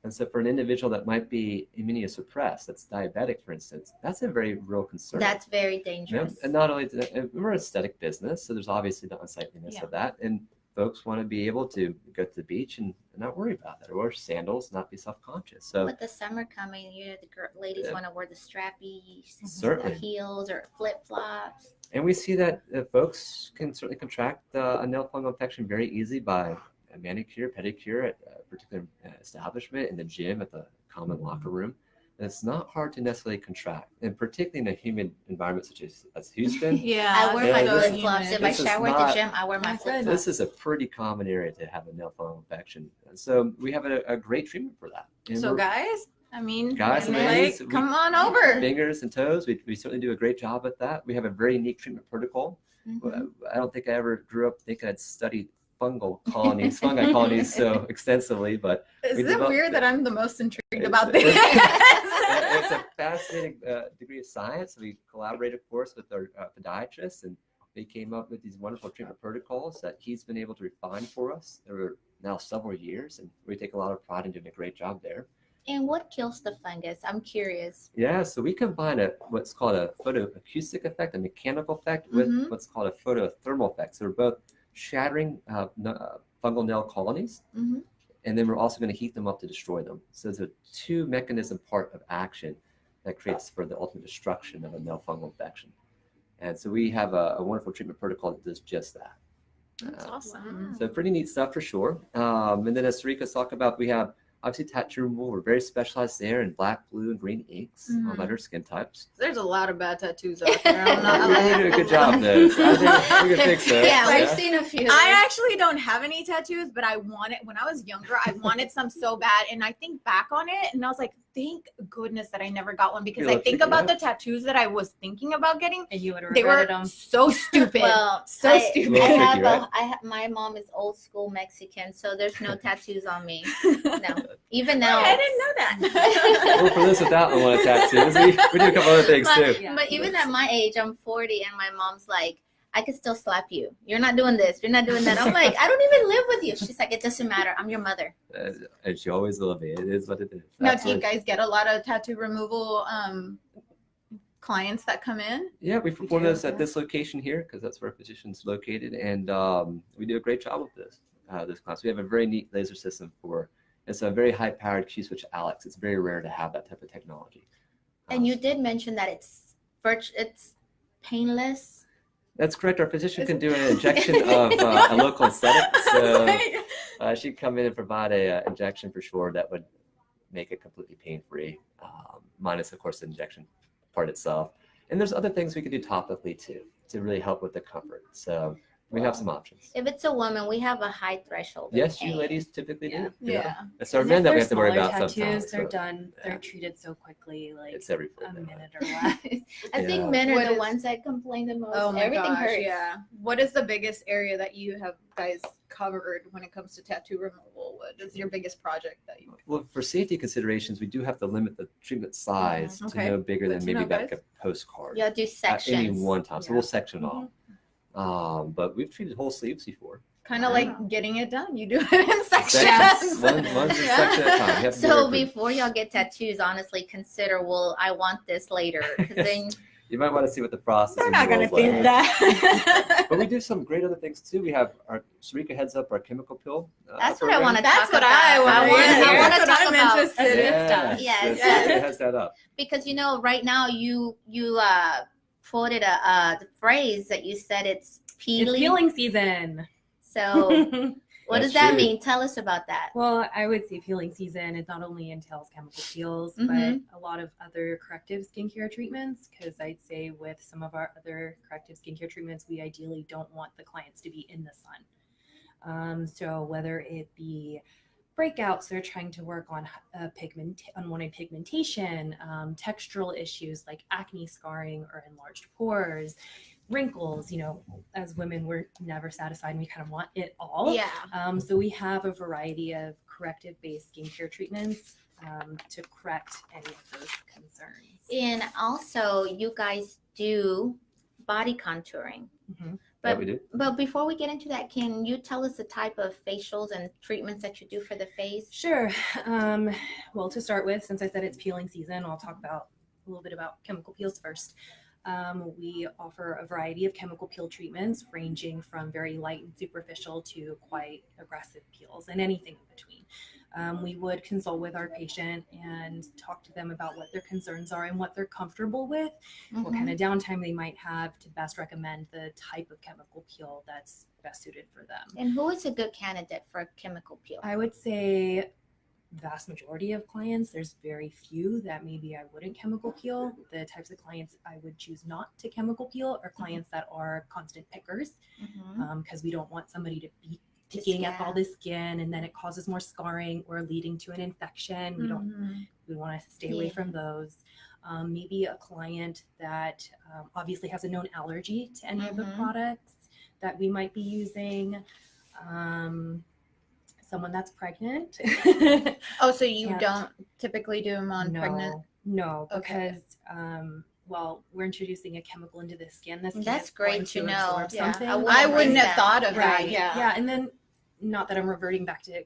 Speaker 4: And so for an individual that might be immunosuppressed, that's diabetic, for instance, that's a very real concern.
Speaker 3: That's very
Speaker 4: You know,
Speaker 3: dangerous.
Speaker 4: and not only we're an aesthetic business, so there's obviously the unsightliness of that. And folks want to be able to go to the beach and not worry about that, or wear sandals, not be self-conscious. So
Speaker 3: With the summer coming, the ladies want to wear the strappies,
Speaker 4: Certainly.
Speaker 3: the heels, or flip flops.
Speaker 4: and we see that folks can certainly contract a nail fungal infection very easily by a manicure, pedicure at a particular establishment, in the gym, at the common locker room. And it's not hard to necessarily contract, and particularly in a humid environment such as Houston.
Speaker 2: Yeah.
Speaker 3: I wear
Speaker 4: Yeah,
Speaker 3: my
Speaker 4: this-
Speaker 3: flip flops. If I
Speaker 4: this is
Speaker 3: shower at
Speaker 4: not-
Speaker 3: the gym, I wear my
Speaker 1: That's
Speaker 3: flip
Speaker 1: good.
Speaker 3: flops.
Speaker 4: This is a pretty common area to have a nail fungal infection. And so we have a great treatment for that. And
Speaker 2: So
Speaker 4: we're-
Speaker 2: guys, I mean,
Speaker 4: Guys
Speaker 3: and
Speaker 2: like,
Speaker 4: ladies, we-
Speaker 2: come on over.
Speaker 4: fingers and toes, we certainly do a great job at that. We have a very unique treatment protocol.
Speaker 3: Mhm.
Speaker 4: I don't think I ever grew up thinking I'd study fungi colonies so extensively, but
Speaker 2: Is
Speaker 4: we
Speaker 2: it
Speaker 4: developed
Speaker 2: weird
Speaker 4: it.
Speaker 2: that I'm the most intrigued
Speaker 4: It's-
Speaker 2: about this?
Speaker 4: it's a fascinating degree of science. We collaborate, of course, with our podiatrist, and they came up with these wonderful treatment protocols that he's been able to refine for us. There were now several years, and we take a lot of pride in doing a great job there.
Speaker 3: And what kills the fungus? I'm curious.
Speaker 4: Yeah, so we combine what's called a photoacoustic effect, a mechanical effect, with
Speaker 3: Mhm.
Speaker 4: what's called a photothermal effect. So they're both shattering fungal nail colonies.
Speaker 2: Mm-hmm.
Speaker 4: And then we're also going to heat them up to destroy them. So it's a two mechanism part of action that creates for the ultimate destruction of a nail fungal infection. And so we have a wonderful treatment protocol that does just that.
Speaker 2: That's awesome.
Speaker 4: So pretty neat stuff for sure. And then as Sarika's talked about, we have obviously tattoo removal. We're very specialized there in black, blue, and green inks on other skin types.
Speaker 2: There's a lot of bad tattoos out there. I'm not
Speaker 4: We do a good job though. So I think we can fix that.
Speaker 3: Yeah, we've seen a few.
Speaker 2: I actually don't have any tattoos, but I wanted, when I was younger, I wanted some so bad. And I think back on it and I was like, thank goodness that I never got one, because I think about the tattoos that I was thinking about getting.
Speaker 1: And you would have
Speaker 2: They were
Speaker 1: regretted them.
Speaker 2: so stupid.
Speaker 3: Well,
Speaker 2: so stupid.
Speaker 3: My mom is old school Mexican, so there's no tattoos on me. No, even now.
Speaker 2: I didn't know that.
Speaker 4: Well, for those without one want a tattoo, we do a couple other things too.
Speaker 3: But even at my age, I'm 40, and my mom's like, I could still slap you. You're not doing this. You're not doing that. I'm like, I don't even live with you. She's like, it doesn't matter. I'm your mother.
Speaker 4: And she always will be. It is what it is.
Speaker 2: Now, do you guys get a lot of tattoo removal clients that come in?
Speaker 4: Yeah, we perform those at this location here because that's where our physician's located, and we do a great job with this class. We have a very neat laser system it's a very high-powered Q-switch Alex. It's very rare to have that type of technology.
Speaker 3: And you did mention that it's painless.
Speaker 4: That's correct. Our physician can do an injection of a local anesthetic. So she'd come in and provide an injection for sure that would make it completely pain-free, minus, of course, the injection part itself. And there's other things we could do topically too to really help with the comfort. So we have some options.
Speaker 3: If it's a woman, we have a high threshold.
Speaker 4: Yes, you ladies typically do.
Speaker 2: Yeah.
Speaker 4: It's our men that we have to worry about
Speaker 1: tattoos,
Speaker 4: sometimes.
Speaker 1: they're done. They're treated so quickly, like
Speaker 4: It's every
Speaker 1: a minute or less.
Speaker 3: I think men are the ones that complain the most.
Speaker 2: Oh my
Speaker 3: Everything
Speaker 2: gosh,
Speaker 3: hurts.
Speaker 2: yeah. What is the biggest area that you have guys covered when it comes to tattoo removal? What is your biggest project that you?
Speaker 4: Well, for safety considerations, we do have to limit the treatment size to
Speaker 2: Okay.
Speaker 4: no bigger
Speaker 2: Good
Speaker 4: than
Speaker 2: to
Speaker 4: maybe
Speaker 2: know,
Speaker 4: like
Speaker 2: guys.
Speaker 4: a postcard
Speaker 3: You'll do
Speaker 4: at
Speaker 3: sections.
Speaker 4: any one time. So
Speaker 1: Yeah.
Speaker 4: we'll section off. But we've treated whole sleeves before.
Speaker 2: Kind of like getting it done. You do it in sections.
Speaker 4: One section at a time. You have to be
Speaker 3: So
Speaker 4: very quick.
Speaker 3: before y'all get tattoos, honestly consider, well, I want this later. 'Cause then
Speaker 4: You might want to see what the process
Speaker 2: They're
Speaker 4: is
Speaker 2: not gonna
Speaker 4: like.
Speaker 2: think that.
Speaker 4: But we do some great other things too. We have our Sarika heads up our chemical pill.
Speaker 3: that's what I want to talk
Speaker 2: That's what
Speaker 3: about.
Speaker 2: I want to hear.
Speaker 3: I want to
Speaker 2: That's what
Speaker 3: talk
Speaker 2: I'm
Speaker 3: about
Speaker 2: interested in.
Speaker 1: stuff.
Speaker 3: Yes.
Speaker 4: Sarika has that up.
Speaker 3: because right now you quoted the phrase that you said it's
Speaker 1: It's
Speaker 3: peeling.
Speaker 1: peeling season.
Speaker 3: So what
Speaker 4: That's
Speaker 3: does that
Speaker 4: true.
Speaker 3: mean? Tell us about that.
Speaker 1: Well, I would say peeling season, it not only entails chemical peels, but a lot of other corrective skincare treatments. Because I'd say with some of our other corrective skincare treatments, we ideally don't want the clients to be in the sun. So whether it be breakouts, they're trying to work on unwanted pigmentation, textural issues like acne scarring or enlarged pores, wrinkles. As women, we're never satisfied and we kind of want it all.
Speaker 3: Yeah.
Speaker 1: So we have a variety of corrective-based skincare treatments to correct any of those concerns.
Speaker 3: And also, you guys do body contouring.
Speaker 1: Mhm.
Speaker 3: But,
Speaker 4: Yeah, we do.
Speaker 3: but before we get into that, can you tell us the type of facials and treatments that you do for the face?
Speaker 1: Sure. Well, to start with, since I said it's peeling season, I'll talk about a little bit about chemical peels first. We offer a variety of chemical peel treatments ranging from very light and superficial to quite aggressive peels and anything in between. We would consult with our patient and talk to them about what their concerns are and what they're comfortable with, what kind of downtime they might have to best recommend the type of chemical peel that's best suited for them.
Speaker 3: And who is a good candidate for a chemical peel?
Speaker 1: I would say vast majority of clients, there's very few that maybe I wouldn't chemical peel. The types of clients I would choose not to chemical peel are clients that are constant pickers, because we don't want somebody to be picking at all the skin and then it causes more scarring or leading to an infection. We want to stay away from those. Maybe a client that obviously has a known allergy to any of the products that we might be using. Someone that's pregnant.
Speaker 2: Oh, so you don't typically do them on pregnant?
Speaker 1: No,
Speaker 2: Okay.
Speaker 1: because we're introducing a chemical into the skin. The skin
Speaker 3: That's
Speaker 1: is going
Speaker 3: great to know.
Speaker 1: absorb
Speaker 3: Yeah,
Speaker 1: something.
Speaker 2: I wouldn't have
Speaker 3: that.
Speaker 2: thought of
Speaker 1: Right.
Speaker 2: that. Yeah.
Speaker 1: Yeah, and then not that I'm reverting back to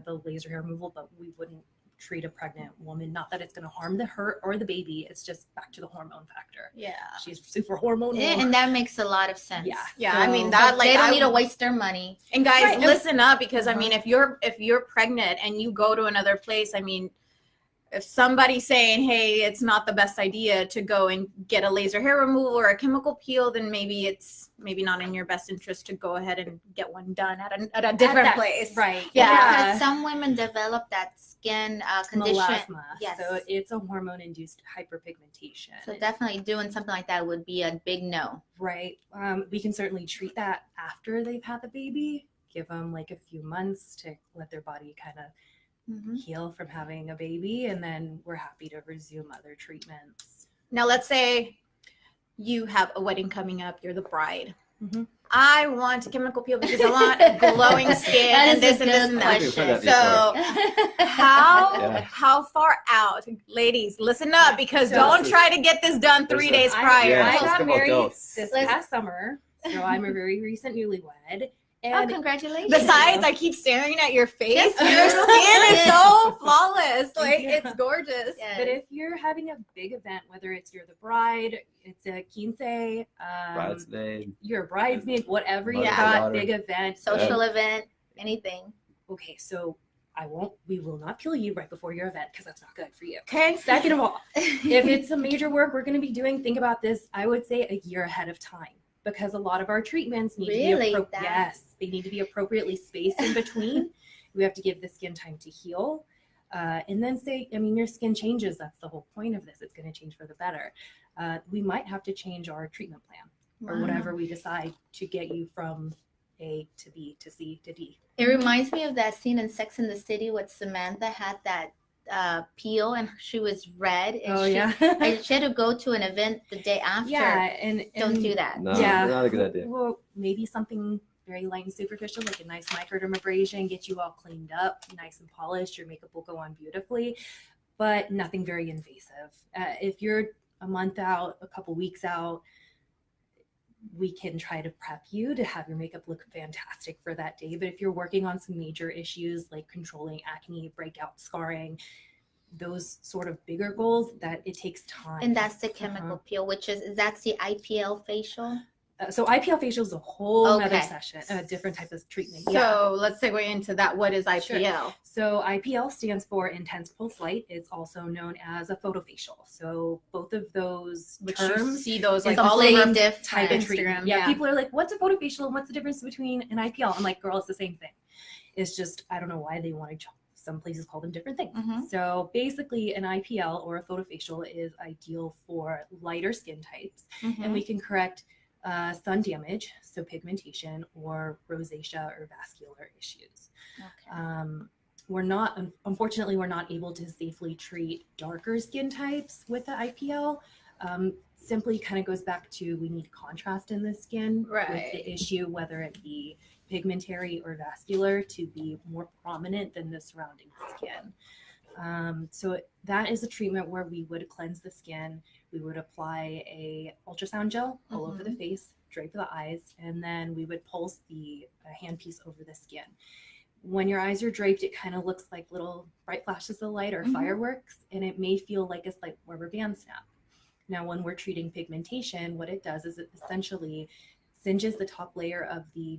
Speaker 1: the laser hair removal, but we wouldn't treat a pregnant woman. Not that it's going to harm her or the baby. It's just back to the hormone factor.
Speaker 2: Yeah.
Speaker 1: She's super hormonal.
Speaker 3: And that makes a lot of sense.
Speaker 2: Yeah.
Speaker 1: So,
Speaker 2: I mean, that like
Speaker 3: they don't need to waste their money.
Speaker 2: And guys,
Speaker 1: Right.
Speaker 2: listen up, because I mean, if you're pregnant and you go to another place, I mean, if somebody's saying, hey, it's not the best idea to go and get a laser hair removal or a chemical peel, then maybe it's not in your best interest to go ahead and get one done at a different place.
Speaker 1: Right.
Speaker 3: Yeah. Because some women develop that skin condition.
Speaker 1: Melasma.
Speaker 3: Yes.
Speaker 1: So it's a hormone-induced hyperpigmentation.
Speaker 3: So definitely doing something like that would be a big no.
Speaker 1: Right. We can certainly treat that after they've had the baby. Give them like a few months to let their body kind of heal from having a baby, and then we're happy to resume other treatments.
Speaker 2: Now, let's say you have a wedding coming up. You're the bride.
Speaker 5: I want a chemical peel because I want glowing skin and this and this and that. So how far out, ladies, listen up, because don't try to get this done 3 days prior.
Speaker 1: I got married this past summer, so I'm a very recent newlywed. And
Speaker 3: congratulations.
Speaker 5: Besides, I keep staring at your face. Your skin is so flawless. Like, it's gorgeous.
Speaker 3: Yes.
Speaker 1: But if you're having a big event, whether it's you're the bride, it's a quince,
Speaker 4: bridesmaid,
Speaker 1: you're a bridesmaid, whatever you
Speaker 4: mother,
Speaker 1: got,
Speaker 4: daughter,
Speaker 1: big event,
Speaker 3: social event, anything.
Speaker 1: Okay, so we will not peel you right before your event because that's not good for you.
Speaker 5: Okay.
Speaker 1: Second of all, if it's a major work we're going to be doing, think about this, I would say a year ahead of time. Because a lot of our treatments need to be they need to be appropriately spaced in between. We have to give the skin time to heal. And then your skin changes. That's the whole point of this. It's going to change for the better. We might have to change our treatment plan or whatever we decide to get you from A to B to C to D.
Speaker 3: It reminds me of that scene in Sex and the City with Samantha had that peel and she was red and and she had to go to an event the day after.
Speaker 1: And
Speaker 3: don't do that.
Speaker 4: No, not a good idea.
Speaker 1: Well, maybe something very light and superficial, like a nice microdermabrasion, get you all cleaned up, nice and polished. Your makeup will go on beautifully, but nothing very invasive. If you're a month out, a couple weeks out, we can try to prep you to have your makeup look fantastic for that day. But if you're working on some major issues like controlling acne, breakout, scarring, those sort of bigger goals, that it takes time.
Speaker 3: And that's the chemical peel, which that's the IPL facial.
Speaker 1: So IPL facial is a whole other session, a different type of treatment.
Speaker 5: So let's segue into that. What is IPL?
Speaker 1: Sure. So IPL stands for intense pulse light. It's also known as a photofacial. So both of those terms,
Speaker 5: you see those like
Speaker 3: all over
Speaker 1: type of treatment.
Speaker 5: Yeah,
Speaker 1: people are like, "What's a photofacial and what's the difference between an IPL?" I'm like, "Girl, it's the same thing. It's just I don't know why they want to." Some places call them different things. So basically, an IPL or a photofacial is ideal for lighter skin types, and we can correct sun damage, so pigmentation, or rosacea or vascular issues. Unfortunately, we're not able to safely treat darker skin types with the IPL. Simply kind of goes back to we need contrast in the skin with the issue, whether it be pigmentary or vascular, to be more prominent than the surrounding skin. So that is a treatment where we would cleanse the skin. We would apply a ultrasound gel all over the face, drape the eyes, and then we would pulse the handpiece over the skin. When your eyes are draped, it kind of looks like little bright flashes of light or fireworks, and it may feel like a slight rubber band snap. Now, when we're treating pigmentation, what it does is it essentially singes the top layer of the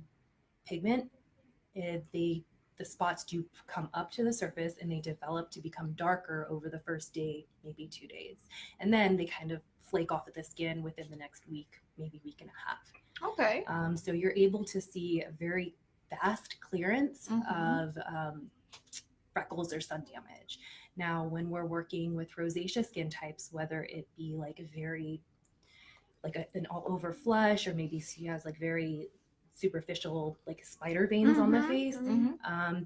Speaker 1: pigment. The spots do come up to the surface and they develop to become darker over the first day, maybe 2 days. And then they kind of flake off of the skin within the next week, maybe week and a half.
Speaker 5: Okay.
Speaker 1: So you're able to see a very fast clearance of freckles or sun damage. Now, when we're working with rosacea skin types, whether it be like an all over flush, or maybe she has like very superficial like spider veins on the face,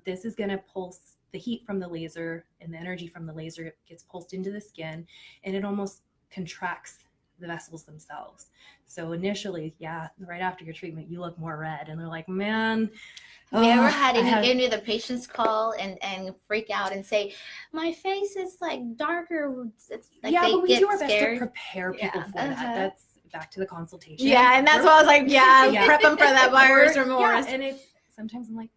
Speaker 1: this is going to pulse the heat from the laser, and the energy from the laser gets pulsed into the skin, and it almost contracts the vessels themselves. So initially, right after your treatment, you look more red, and they're like, man.
Speaker 3: Have you ever had any of the patients call and freak out and say, my face is like darker? It's like
Speaker 1: but we do our best to prepare people for that. That's back to the consultation.
Speaker 5: Yeah, and that's why I was like, prep them for that buyer's remorse.
Speaker 1: And it's sometimes I'm like,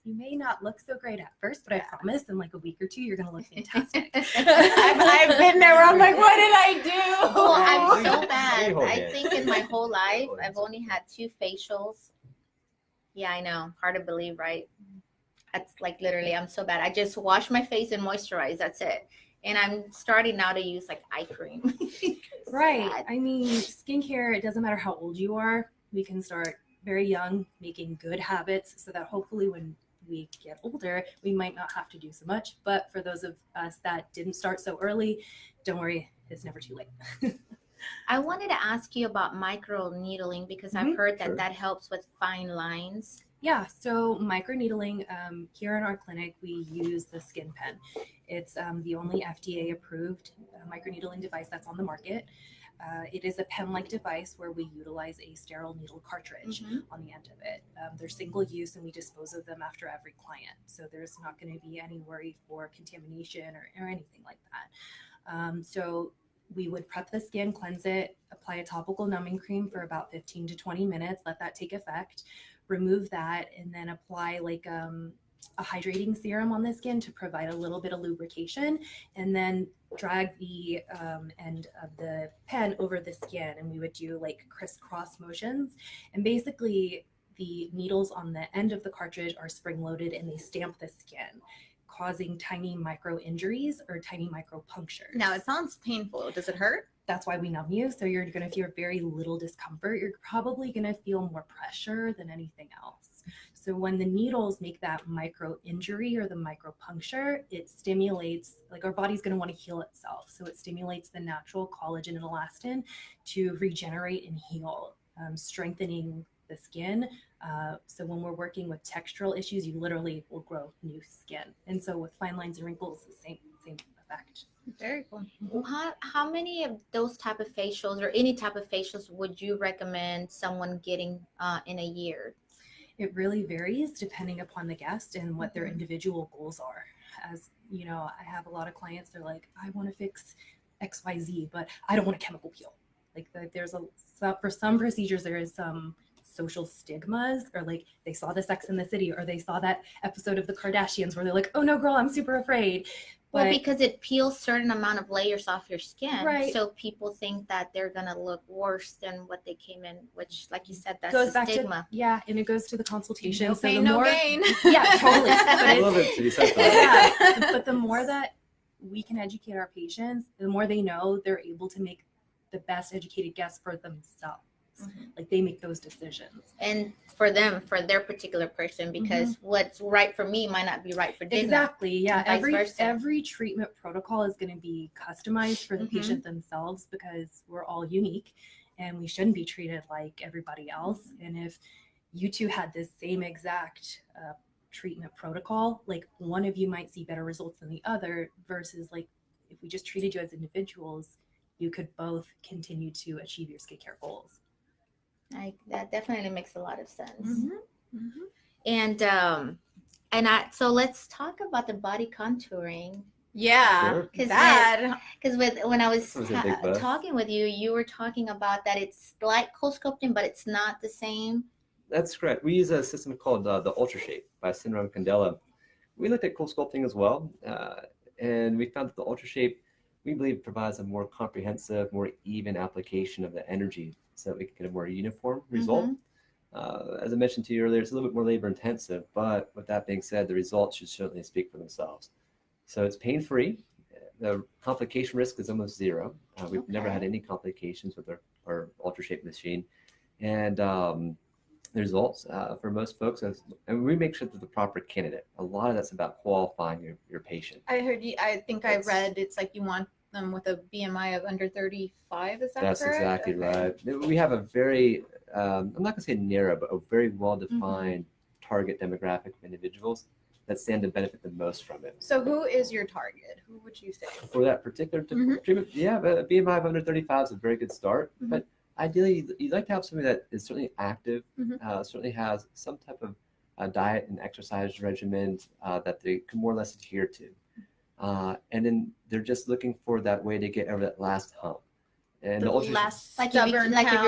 Speaker 1: you may not look so great at first, but I promise in like a week or two, you're going to look fantastic.
Speaker 5: I've been there where I'm like, what did I do?
Speaker 3: Oh, I'm so bad. I think in my whole life, I've only had 2 facials. Yeah, I know. Hard to believe, right? That's like literally, I'm so bad. I just wash my face and moisturize. That's it. And I'm starting now to use like eye cream.
Speaker 1: Right. I mean, skincare, it doesn't matter how old you are. We can start very young, making good habits so that hopefully when we get older, we might not have to do so much. But for those of us that didn't start so early, don't worry, it's never too late.
Speaker 3: I wanted to ask you about micro needling because I've heard that that helps with fine lines.
Speaker 1: Yeah, so microneedling, here in our clinic, we use the Skin Pen. It's the only FDA approved microneedling device that's on the market. It is a pen-like device where we utilize a sterile needle cartridge on the end of it. They're single use and we dispose of them after every client. So there's not going to be any worry for contamination or anything like that. So we would prep the skin, cleanse it, apply a topical numbing cream for about 15 to 20 minutes, let that take effect, remove that, and then apply like a hydrating serum on the skin to provide a little bit of lubrication, and then drag the end of the pen over the skin, and we would do like crisscross motions. And basically the needles on the end of the cartridge are spring loaded and they stamp the skin, causing tiny micro injuries or tiny micro punctures.
Speaker 5: Now it sounds painful. Does it hurt?
Speaker 1: That's why we numb you. So you're going to feel very little discomfort. You're probably going to feel more pressure than anything else. So when the needles make that micro injury or the micro puncture, it stimulates, like our body's going to want to heal itself. So it stimulates the natural collagen and elastin to regenerate and heal, strengthening the skin. So when we're working with textural issues, you literally will grow new skin. And so with fine lines and wrinkles, the same effect.
Speaker 5: Very cool.
Speaker 3: How many of those type of facials or any type of facials would you recommend someone getting in a year?
Speaker 1: It really varies depending upon the guest and what their individual goals are. As you know, I have a lot of clients, they're like, I want to fix XYZ, but I don't want a chemical peel. Like there's for some procedures, there is some social stigmas, or like they saw the Sex in the City or they saw that episode of the Kardashians where they're like, oh no girl, I'm super afraid.
Speaker 3: Well, because it peels certain amount of layers off your skin.
Speaker 1: Right.
Speaker 3: So people think that they're going to look worse than what they came in, which, like you said, that's
Speaker 1: goes
Speaker 3: the
Speaker 1: back
Speaker 3: stigma.
Speaker 1: Yeah, and it goes to the consultation.
Speaker 5: No
Speaker 1: so
Speaker 5: pain,
Speaker 1: the
Speaker 5: no
Speaker 1: more,
Speaker 5: gain.
Speaker 1: Yeah, totally.
Speaker 4: I love it. So you said that.
Speaker 1: Yeah, but the more that we can educate our patients, the more they know they're able to make the best educated guess for themselves. Like they make those decisions.
Speaker 3: And for them, for their particular person, because what's right for me might not be right for Digna.
Speaker 1: Exactly. Yeah.
Speaker 3: Vice versa.
Speaker 1: Every treatment protocol is going to be customized for the patient themselves because we're all unique and we shouldn't be treated like everybody else. And if you two had this same exact treatment protocol, like one of you might see better results than the other, versus like if we just treated you as individuals, you could both continue to achieve your skincare goals.
Speaker 3: That definitely makes a lot of sense. And so let's talk about the body contouring.
Speaker 5: Yeah,
Speaker 3: because when I was talking with you, you were talking about that it's like co-sculpting, but it's not the same.
Speaker 4: That's correct. We use a system called the Ultra Shape by Syndrome Candela. We looked at co-sculpting as well, and we found that the Ultra Shape, we believe, provides a more comprehensive, more even application of the energy so that we can get a more uniform result. As I mentioned to you earlier, it's a little bit more labor intensive, but with that being said, the results should certainly speak for themselves. So it's pain-free. The complication risk is almost zero. We've never had any complications with our Ultra Shape machine. And the results for most folks, and we make sure that the proper candidate. A lot of that's about qualifying your patient.
Speaker 5: I think I read it's like you want them with a BMI of under 35. Is that correct?
Speaker 4: That's exactly right. We have a very, I'm not going to say narrow, but a very well-defined target demographic of individuals that stand to benefit the most from it.
Speaker 5: So who is your target? Who would you say?
Speaker 4: For that particular treatment, yeah, a BMI of under 35 is a very good start. But ideally, you'd like to have somebody that is certainly active, certainly has some type of diet and exercise regimen that they can more or less adhere to. And then they're just looking for that way to get over that last hump. And
Speaker 5: The
Speaker 4: the ultrasound,
Speaker 5: less
Speaker 3: Like if you're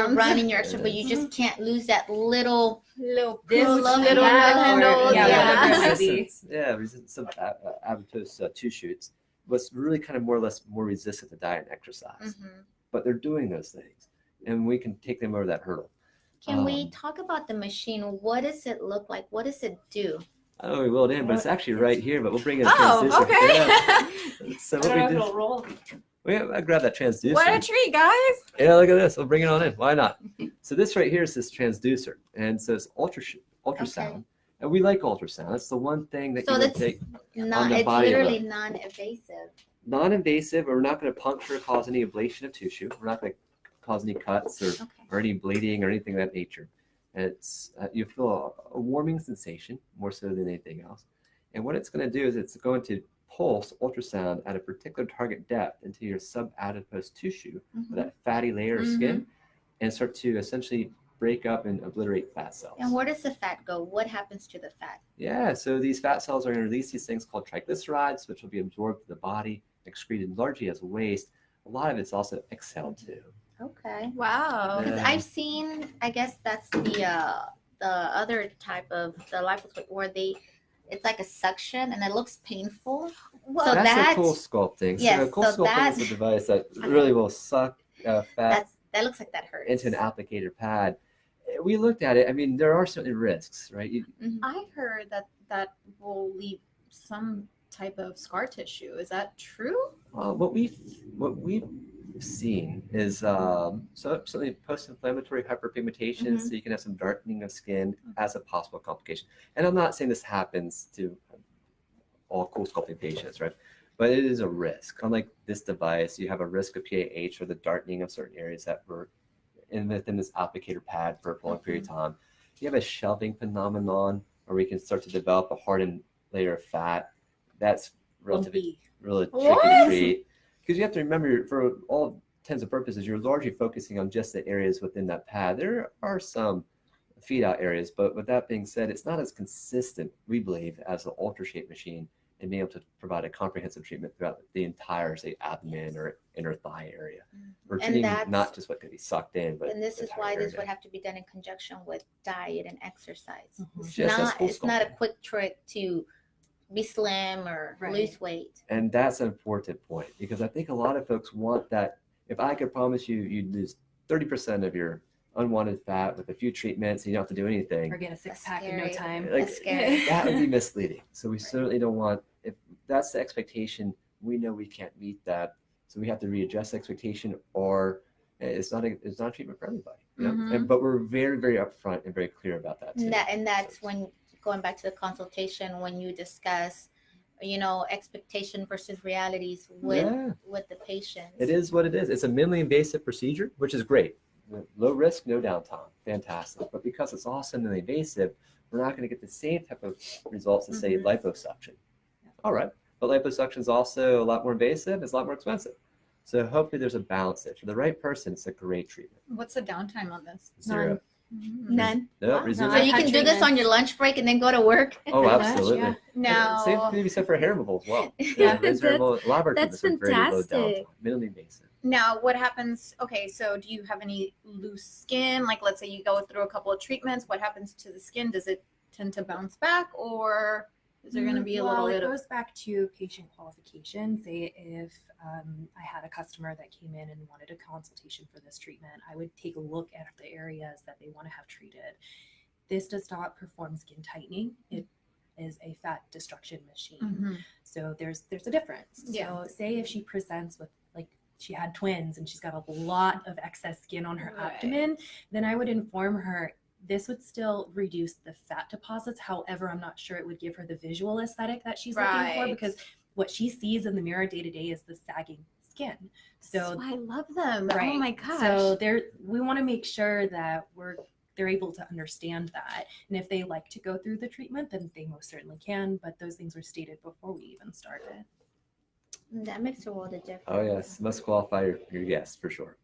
Speaker 5: pounds.
Speaker 3: running your extra, but you just can't lose that little
Speaker 1: This
Speaker 3: Little
Speaker 1: little
Speaker 3: that,
Speaker 1: handle,
Speaker 3: or-
Speaker 1: yeah,
Speaker 3: yeah.
Speaker 1: whatever it might be.
Speaker 4: resistance, resistance of adipose tissue was really kind of more or less more resistant to diet and exercise. But they're doing those things, and we can take them over that hurdle.
Speaker 3: Can we talk about the machine? What does it look like? What does it do?
Speaker 4: I don't know we will it in, but it's actually right here. But we'll bring in a
Speaker 5: Oh,
Speaker 4: transducer.
Speaker 5: okay.
Speaker 4: Yeah. So
Speaker 1: I
Speaker 4: what
Speaker 1: don't know
Speaker 4: we
Speaker 1: if
Speaker 4: do?
Speaker 1: it'll roll.
Speaker 4: I grab that transducer.
Speaker 5: What a treat, guys.
Speaker 4: Yeah, look at this. We'll bring it on in. Why not? So this right here is this transducer, and so it's ultrasound,
Speaker 3: Okay.
Speaker 4: and we like ultrasound. That's the one thing that
Speaker 3: So
Speaker 4: you would
Speaker 3: that's
Speaker 4: take
Speaker 3: It's
Speaker 4: body
Speaker 3: literally
Speaker 4: level.
Speaker 3: non-invasive.
Speaker 4: Non-invasive. We're not going to puncture or cause any ablation of tissue. We're not going to cause any cuts or any bleeding or anything of that nature. And it's you feel a warming sensation more so than anything else. And what it's going to do is it's going to pulse ultrasound at a particular target depth into your subadipose tissue, that fatty layer of skin, and start to essentially break up and obliterate fat cells.
Speaker 3: And where does the fat go? What happens to the fat?
Speaker 4: Yeah, so these fat cells are going to release these things called triglycerides, which will be absorbed to the body, excreted largely as waste. A lot of it's also exhaled too.
Speaker 3: Okay.
Speaker 5: Wow.
Speaker 3: Because
Speaker 4: Yeah.
Speaker 3: I've seen, I guess that's the other type of the liposuction where it's like a suction and it looks painful.
Speaker 5: Well,
Speaker 3: So
Speaker 4: that's a cool
Speaker 3: that's-
Speaker 4: sculpting.
Speaker 3: yes,
Speaker 4: so a cool
Speaker 3: so
Speaker 4: sculpting is a device that really will suck fat
Speaker 3: that looks like that hurts.
Speaker 4: into an applicator pad. We looked at it. I mean, there are certainly risks, right?
Speaker 5: I heard that will leave some type of scar tissue. Is that true?
Speaker 4: What we've seen is certainly post-inflammatory hyperpigmentation, so you can have some darkening of skin as a possible complication. And I'm not saying this happens to all cool sculpting patients, right? But it is a risk. Unlike this device, you have a risk of PAH or the darkening of certain areas that were within this applicator pad for a prolonged period of time. You have a shelving phenomenon where we can start to develop a hardened layer of fat. That's relatively really tricky to treat. Because you have to remember, for all intents and purposes, you're largely focusing on just the areas within that pad. There are some feed out areas, but with that being said, it's not as consistent, we believe, as the UltraShape machine and being able to provide a comprehensive treatment throughout the entire, say, abdomen or inner thigh area. We're treating not just what could be sucked in, but
Speaker 3: and this is
Speaker 4: the
Speaker 3: why
Speaker 4: entire
Speaker 3: this would
Speaker 4: area.
Speaker 3: have to be done in conjunction with diet and exercise.
Speaker 4: Just
Speaker 3: It's not a
Speaker 4: sculpting.
Speaker 3: quick trick to be slim or lose weight.
Speaker 4: And that's an important point, because I think a lot of folks want that. If I could promise you, you'd lose 30% of your unwanted fat with a few treatments, and you don't have to do anything.
Speaker 1: Or get a six-pack in no
Speaker 3: scary.
Speaker 1: time.
Speaker 4: Like,
Speaker 3: That's scary.
Speaker 4: that would be misleading. So we certainly don't want, if that's the expectation, we know we can't meet that. So we have to readjust expectation, or it's not a treatment for everybody. You know? But we're very, very upfront and very clear about that too.
Speaker 3: And that's when, going back to the consultation, when you discuss, expectation versus realities with the patients.
Speaker 4: It is what it is. It's a minimally invasive procedure, which is great. Low risk, no downtime. Fantastic. But because it's also minimally invasive, we're not going to get the same type of results as, say, liposuction. All right. But liposuction is also a lot more invasive. It's a lot more expensive. So hopefully there's a balance there. For the right person, it's a great treatment.
Speaker 5: What's the downtime on this?
Speaker 4: Zero.
Speaker 5: None.
Speaker 4: No,
Speaker 1: Wow.
Speaker 4: resume.
Speaker 3: So you can do this on your lunch break and then go to work.
Speaker 4: Oh,
Speaker 1: Pretty much,
Speaker 4: absolutely.
Speaker 1: yeah.
Speaker 5: Now,
Speaker 4: Same can be said for hair removal as well.
Speaker 1: Yeah,
Speaker 4: Elaborate
Speaker 6: that's
Speaker 4: treatments are very low
Speaker 6: fantastic.
Speaker 4: downtime, minimally invasive.
Speaker 5: Now, what happens? Okay, so do you have any loose skin? Like, let's say you go through a couple of treatments. What happens to the skin? Does it tend to bounce back, or is there going to be a little bit
Speaker 1: it
Speaker 5: of?
Speaker 1: goes back to patient qualification. Say if I had a customer that came in and wanted a consultation for this treatment, I would take a look at the areas that they want to have treated. This does not perform skin tightening. It is a fat destruction machine. So there's a difference.
Speaker 5: Yeah.
Speaker 1: So say if she presents with, like, she had twins and she's got a lot of excess skin on her abdomen, then I would inform her this would still reduce the fat deposits. However, I'm not sure it would give her the visual aesthetic that she's looking for, because what she sees in the mirror day to day is the sagging skin. So
Speaker 5: I love them.
Speaker 1: right.
Speaker 5: Oh my gosh.
Speaker 1: So we want to make sure that they're able to understand that. And if they like to go through the treatment, then they most certainly can. But those things were stated before we even started.
Speaker 3: That makes a world of difference.
Speaker 4: Oh yes, must qualify your guest for sure.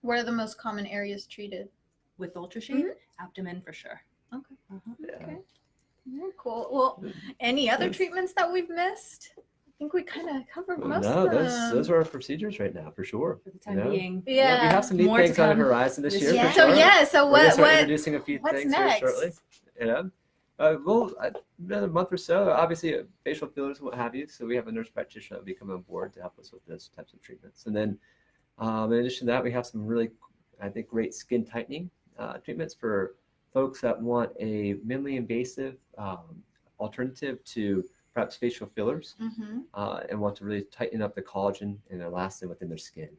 Speaker 5: What are the most common areas treated?
Speaker 1: With UltraShape, abdomen for sure.
Speaker 5: Okay.
Speaker 4: Yeah.
Speaker 5: Okay. Very cool. Well, any other treatments that we've missed? think we kind of covered most
Speaker 4: No,
Speaker 5: of them.
Speaker 4: those are our procedures right now for sure.
Speaker 1: For the time being.
Speaker 4: Yeah, we have some neat
Speaker 1: More to
Speaker 4: things on the
Speaker 1: come
Speaker 4: horizon this year.
Speaker 3: year.
Speaker 4: For
Speaker 5: So
Speaker 4: sure.
Speaker 5: yeah, so
Speaker 4: We're gonna start
Speaker 5: what
Speaker 4: introducing a few
Speaker 5: what's
Speaker 4: things
Speaker 5: next?
Speaker 4: here shortly. Well, another month or so. Obviously, facial fillers and what have you. So we have a nurse practitioner that will be coming on board to help us with those types of treatments. And then, in addition to that, we have some really, I think, great skin tightening treatments for folks that want a minimally invasive alternative to perhaps facial fillers and want to really tighten up the collagen and elastin within their skin.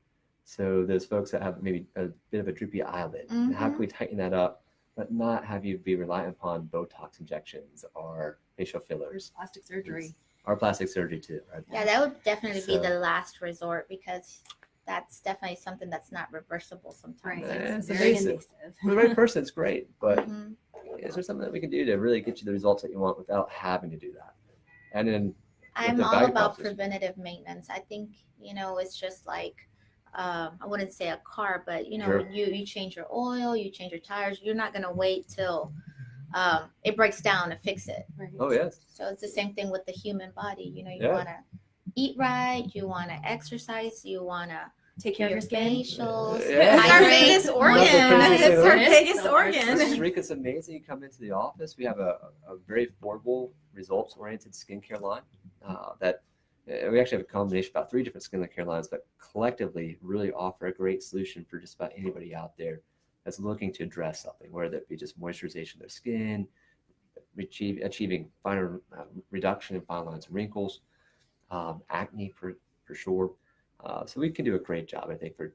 Speaker 4: So those folks that have maybe a bit of a droopy eyelid, how can we tighten that up, but not have you be reliant upon Botox injections or facial fillers?
Speaker 1: Plastic surgery.
Speaker 4: Or plastic surgery too, right?
Speaker 3: Yeah, that would definitely be the last resort because that's definitely something that's not reversible sometimes.
Speaker 1: Right.
Speaker 4: It's
Speaker 1: Very
Speaker 4: invasive.
Speaker 1: invasive.
Speaker 4: For the right person, it's great, but is there something that we can do to really get you the results that you want without having to do that? And then
Speaker 3: I'm all about preventative maintenance. I think, it's just like, I wouldn't say a car, but you change your oil, you change your tires. You're not going to wait till it breaks down to fix it.
Speaker 1: Right.
Speaker 4: Oh, yes.
Speaker 3: So it's the same thing with the human body. You want to eat right, you want to exercise, you want to
Speaker 1: take care of your skin.
Speaker 3: facials.
Speaker 5: It's our biggest organ. It's our biggest organ.
Speaker 4: Sarika's amazing. You come into the office. We have a very affordable, results-oriented skincare line that we actually have a combination of about 3 different skincare lines, but collectively really offer a great solution for just about anybody out there that's looking to address something, whether it be just moisturization of their skin, achieving finer reduction in fine lines and wrinkles, acne for sure. So we can do a great job, I think, for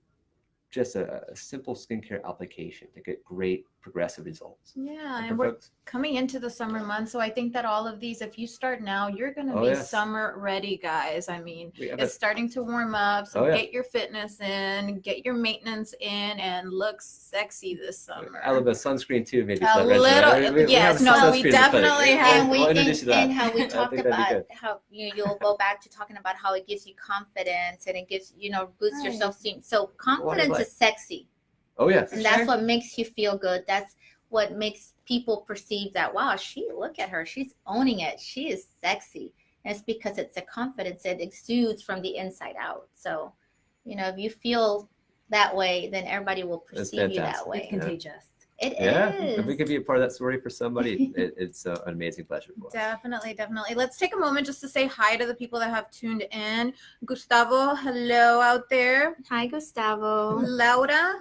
Speaker 4: just a simple skincare application to get great progressive results.
Speaker 5: Yeah, and we're coming into the summer months, so I think that all of these, if you start now, you're going to be summer ready, guys. I mean, it's starting to warm up, so get your fitness in, get your maintenance in, and look sexy this summer.
Speaker 4: I love a sunscreen too, maybe.
Speaker 5: A little, yes, no, we definitely have.
Speaker 3: And how we talked about how you'll go back to talking about how it gives you confidence and it gives boosts your self-esteem. So confidence is sexy.
Speaker 4: Oh yes.
Speaker 3: And that's what makes you feel good. That's what makes people perceive that, wow, look at her. She's owning it. She is sexy. And it's because it's a confidence that exudes from the inside out. So, if you feel that way, then everybody will perceive you that way.
Speaker 1: It's contagious.
Speaker 3: It is.
Speaker 4: If we could be a part of that story for somebody, it's an amazing pleasure for us.
Speaker 5: Definitely. Let's take a moment just to say hi to the people that have tuned in. Gustavo, hello out there.
Speaker 3: Hi, Gustavo.
Speaker 5: Laura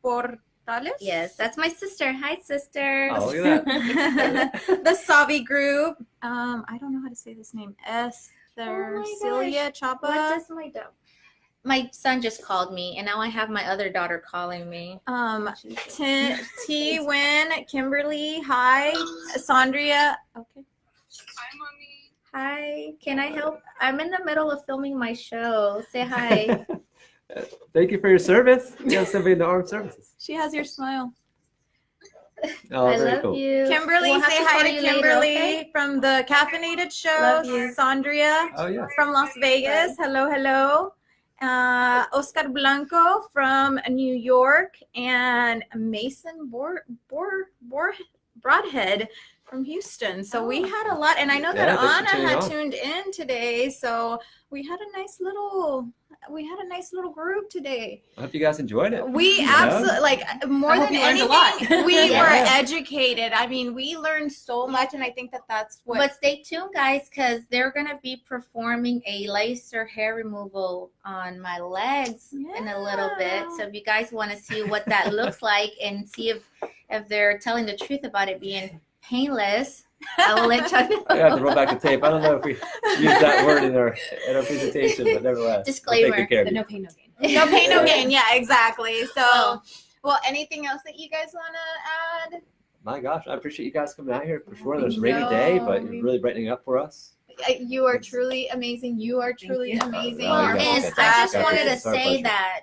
Speaker 5: Portales.
Speaker 3: Yes, that's my sister. Hi, sister.
Speaker 4: Oh, look at that.
Speaker 5: The Savi group. I don't know how to say this name. Sarika Chapa.
Speaker 3: What does my son just called me, and now I have my other daughter calling me.
Speaker 5: T Win, Kimberly, hi. Sandria. Okay.
Speaker 6: Hi, mommy.
Speaker 3: Hi. Can I help? I'm in the middle of filming my show. Say hi.
Speaker 4: Thank you for your service. Yes, somebody in the armed services.
Speaker 5: She has your smile.
Speaker 4: Oh,
Speaker 3: I
Speaker 4: very
Speaker 3: love
Speaker 4: cool.
Speaker 3: you.
Speaker 5: Kimberly,
Speaker 3: We'll
Speaker 5: say hi to Kimberly from the Caffeinated Show.
Speaker 3: Love you.
Speaker 5: Sandria from Las Vegas.
Speaker 3: Bye.
Speaker 5: Hello. Oscar Blanco from New York, and Mason Broadhead from Houston. So we had a lot, and I know that Anna had tuned in today. So we had a nice little group today.
Speaker 4: I hope you guys enjoyed it.
Speaker 5: We absolutely, more than anything, we were educated. I mean, we learned so much, and I think that that's what.
Speaker 3: But stay tuned, guys, because they're going to be performing a laser hair removal on my legs in a little bit. So if you guys want to see what that looks like and see if they're telling the truth about it being painless, I will let you know.
Speaker 4: I have to roll back the tape. I don't know if we use that word in our presentation, but nevertheless.
Speaker 3: Disclaimer.
Speaker 1: No pain, no gain.
Speaker 5: No pain, no gain. Yeah, exactly. So, well, anything else that you guys want to add?
Speaker 4: My gosh, I appreciate you guys coming out here for sure. There's a rainy day, but you're really brightening up for us.
Speaker 5: You are truly amazing. You are truly amazing.
Speaker 3: Well, and I just wanted to say that,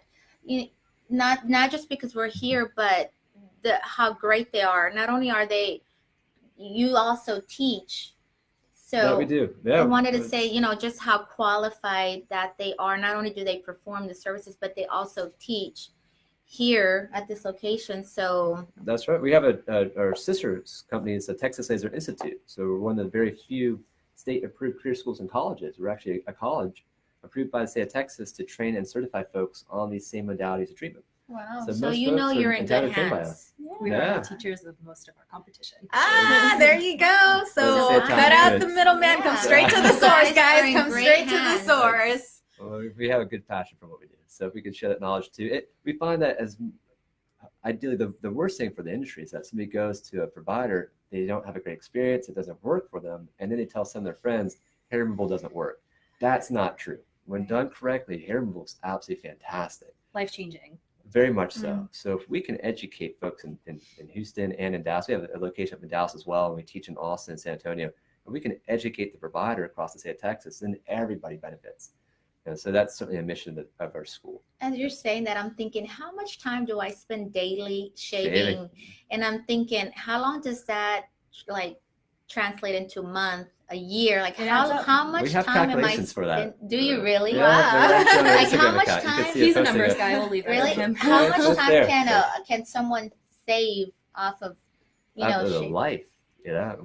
Speaker 3: not just because we're here, but how great they are. Not only are they, you also teach. So
Speaker 4: yeah, we do. Yeah.
Speaker 3: I wanted to say, just how qualified that they are. Not only do they perform the services, but they also teach here at this location. So
Speaker 4: that's right. We have our sister company is the Texas Laser Institute. So we're one of the very few state-approved career schools and colleges. We're actually a college approved by the state of Texas to train and certify folks on these same modalities of treatment.
Speaker 3: Wow.
Speaker 4: So
Speaker 3: So
Speaker 4: most
Speaker 3: you know
Speaker 4: folks are
Speaker 3: you're in good
Speaker 4: entitled to train by
Speaker 3: hands.
Speaker 4: us.
Speaker 1: We are
Speaker 4: Yeah.
Speaker 1: the teachers of most of our competition.
Speaker 2: There you go. So
Speaker 4: That's
Speaker 2: cut out the
Speaker 4: fantastic.
Speaker 2: middleman. Come
Speaker 3: Yeah.
Speaker 2: straight to the
Speaker 3: You
Speaker 2: source,
Speaker 3: guys are
Speaker 2: guys.
Speaker 3: in
Speaker 2: Come
Speaker 3: great
Speaker 2: straight to the
Speaker 3: hands.
Speaker 2: source.
Speaker 4: Well, we have a good passion for what we do. So if we could share that knowledge too, we find that as ideally the worst thing for the industry is that somebody goes to a provider, they don't have a great experience, it doesn't work for them, and then they tell some of their friends hair removal doesn't work. That's not true. When done correctly, hair removal is absolutely fantastic.
Speaker 1: Life-changing.
Speaker 4: Very much so. So if we can educate folks in Houston and in Dallas, we have a location up in Dallas as well, and we teach in Austin and San Antonio, and we can educate the provider across the state of Texas, then everybody benefits. And so that's certainly a mission of our school.
Speaker 3: As you're saying that, I'm thinking, how much time do I spend daily shaving?
Speaker 4: Shaving.
Speaker 3: And I'm thinking, how long does that like translate into a month, a year? Like
Speaker 1: It adds up.
Speaker 3: how much
Speaker 4: We have
Speaker 3: time am I
Speaker 4: calculations for that.
Speaker 3: Do you really?
Speaker 4: Yeah, they're actually on our
Speaker 3: Like, how
Speaker 4: Instagram
Speaker 3: much
Speaker 4: account. You can
Speaker 3: time?
Speaker 4: see it
Speaker 1: He's a
Speaker 4: posted
Speaker 1: numbers
Speaker 4: there.
Speaker 1: guy. We'll leave that
Speaker 3: Really?
Speaker 1: to him.
Speaker 3: How
Speaker 4: It's
Speaker 3: much
Speaker 4: right there.
Speaker 3: time can someone save off of
Speaker 4: After the
Speaker 3: shaving?
Speaker 4: life,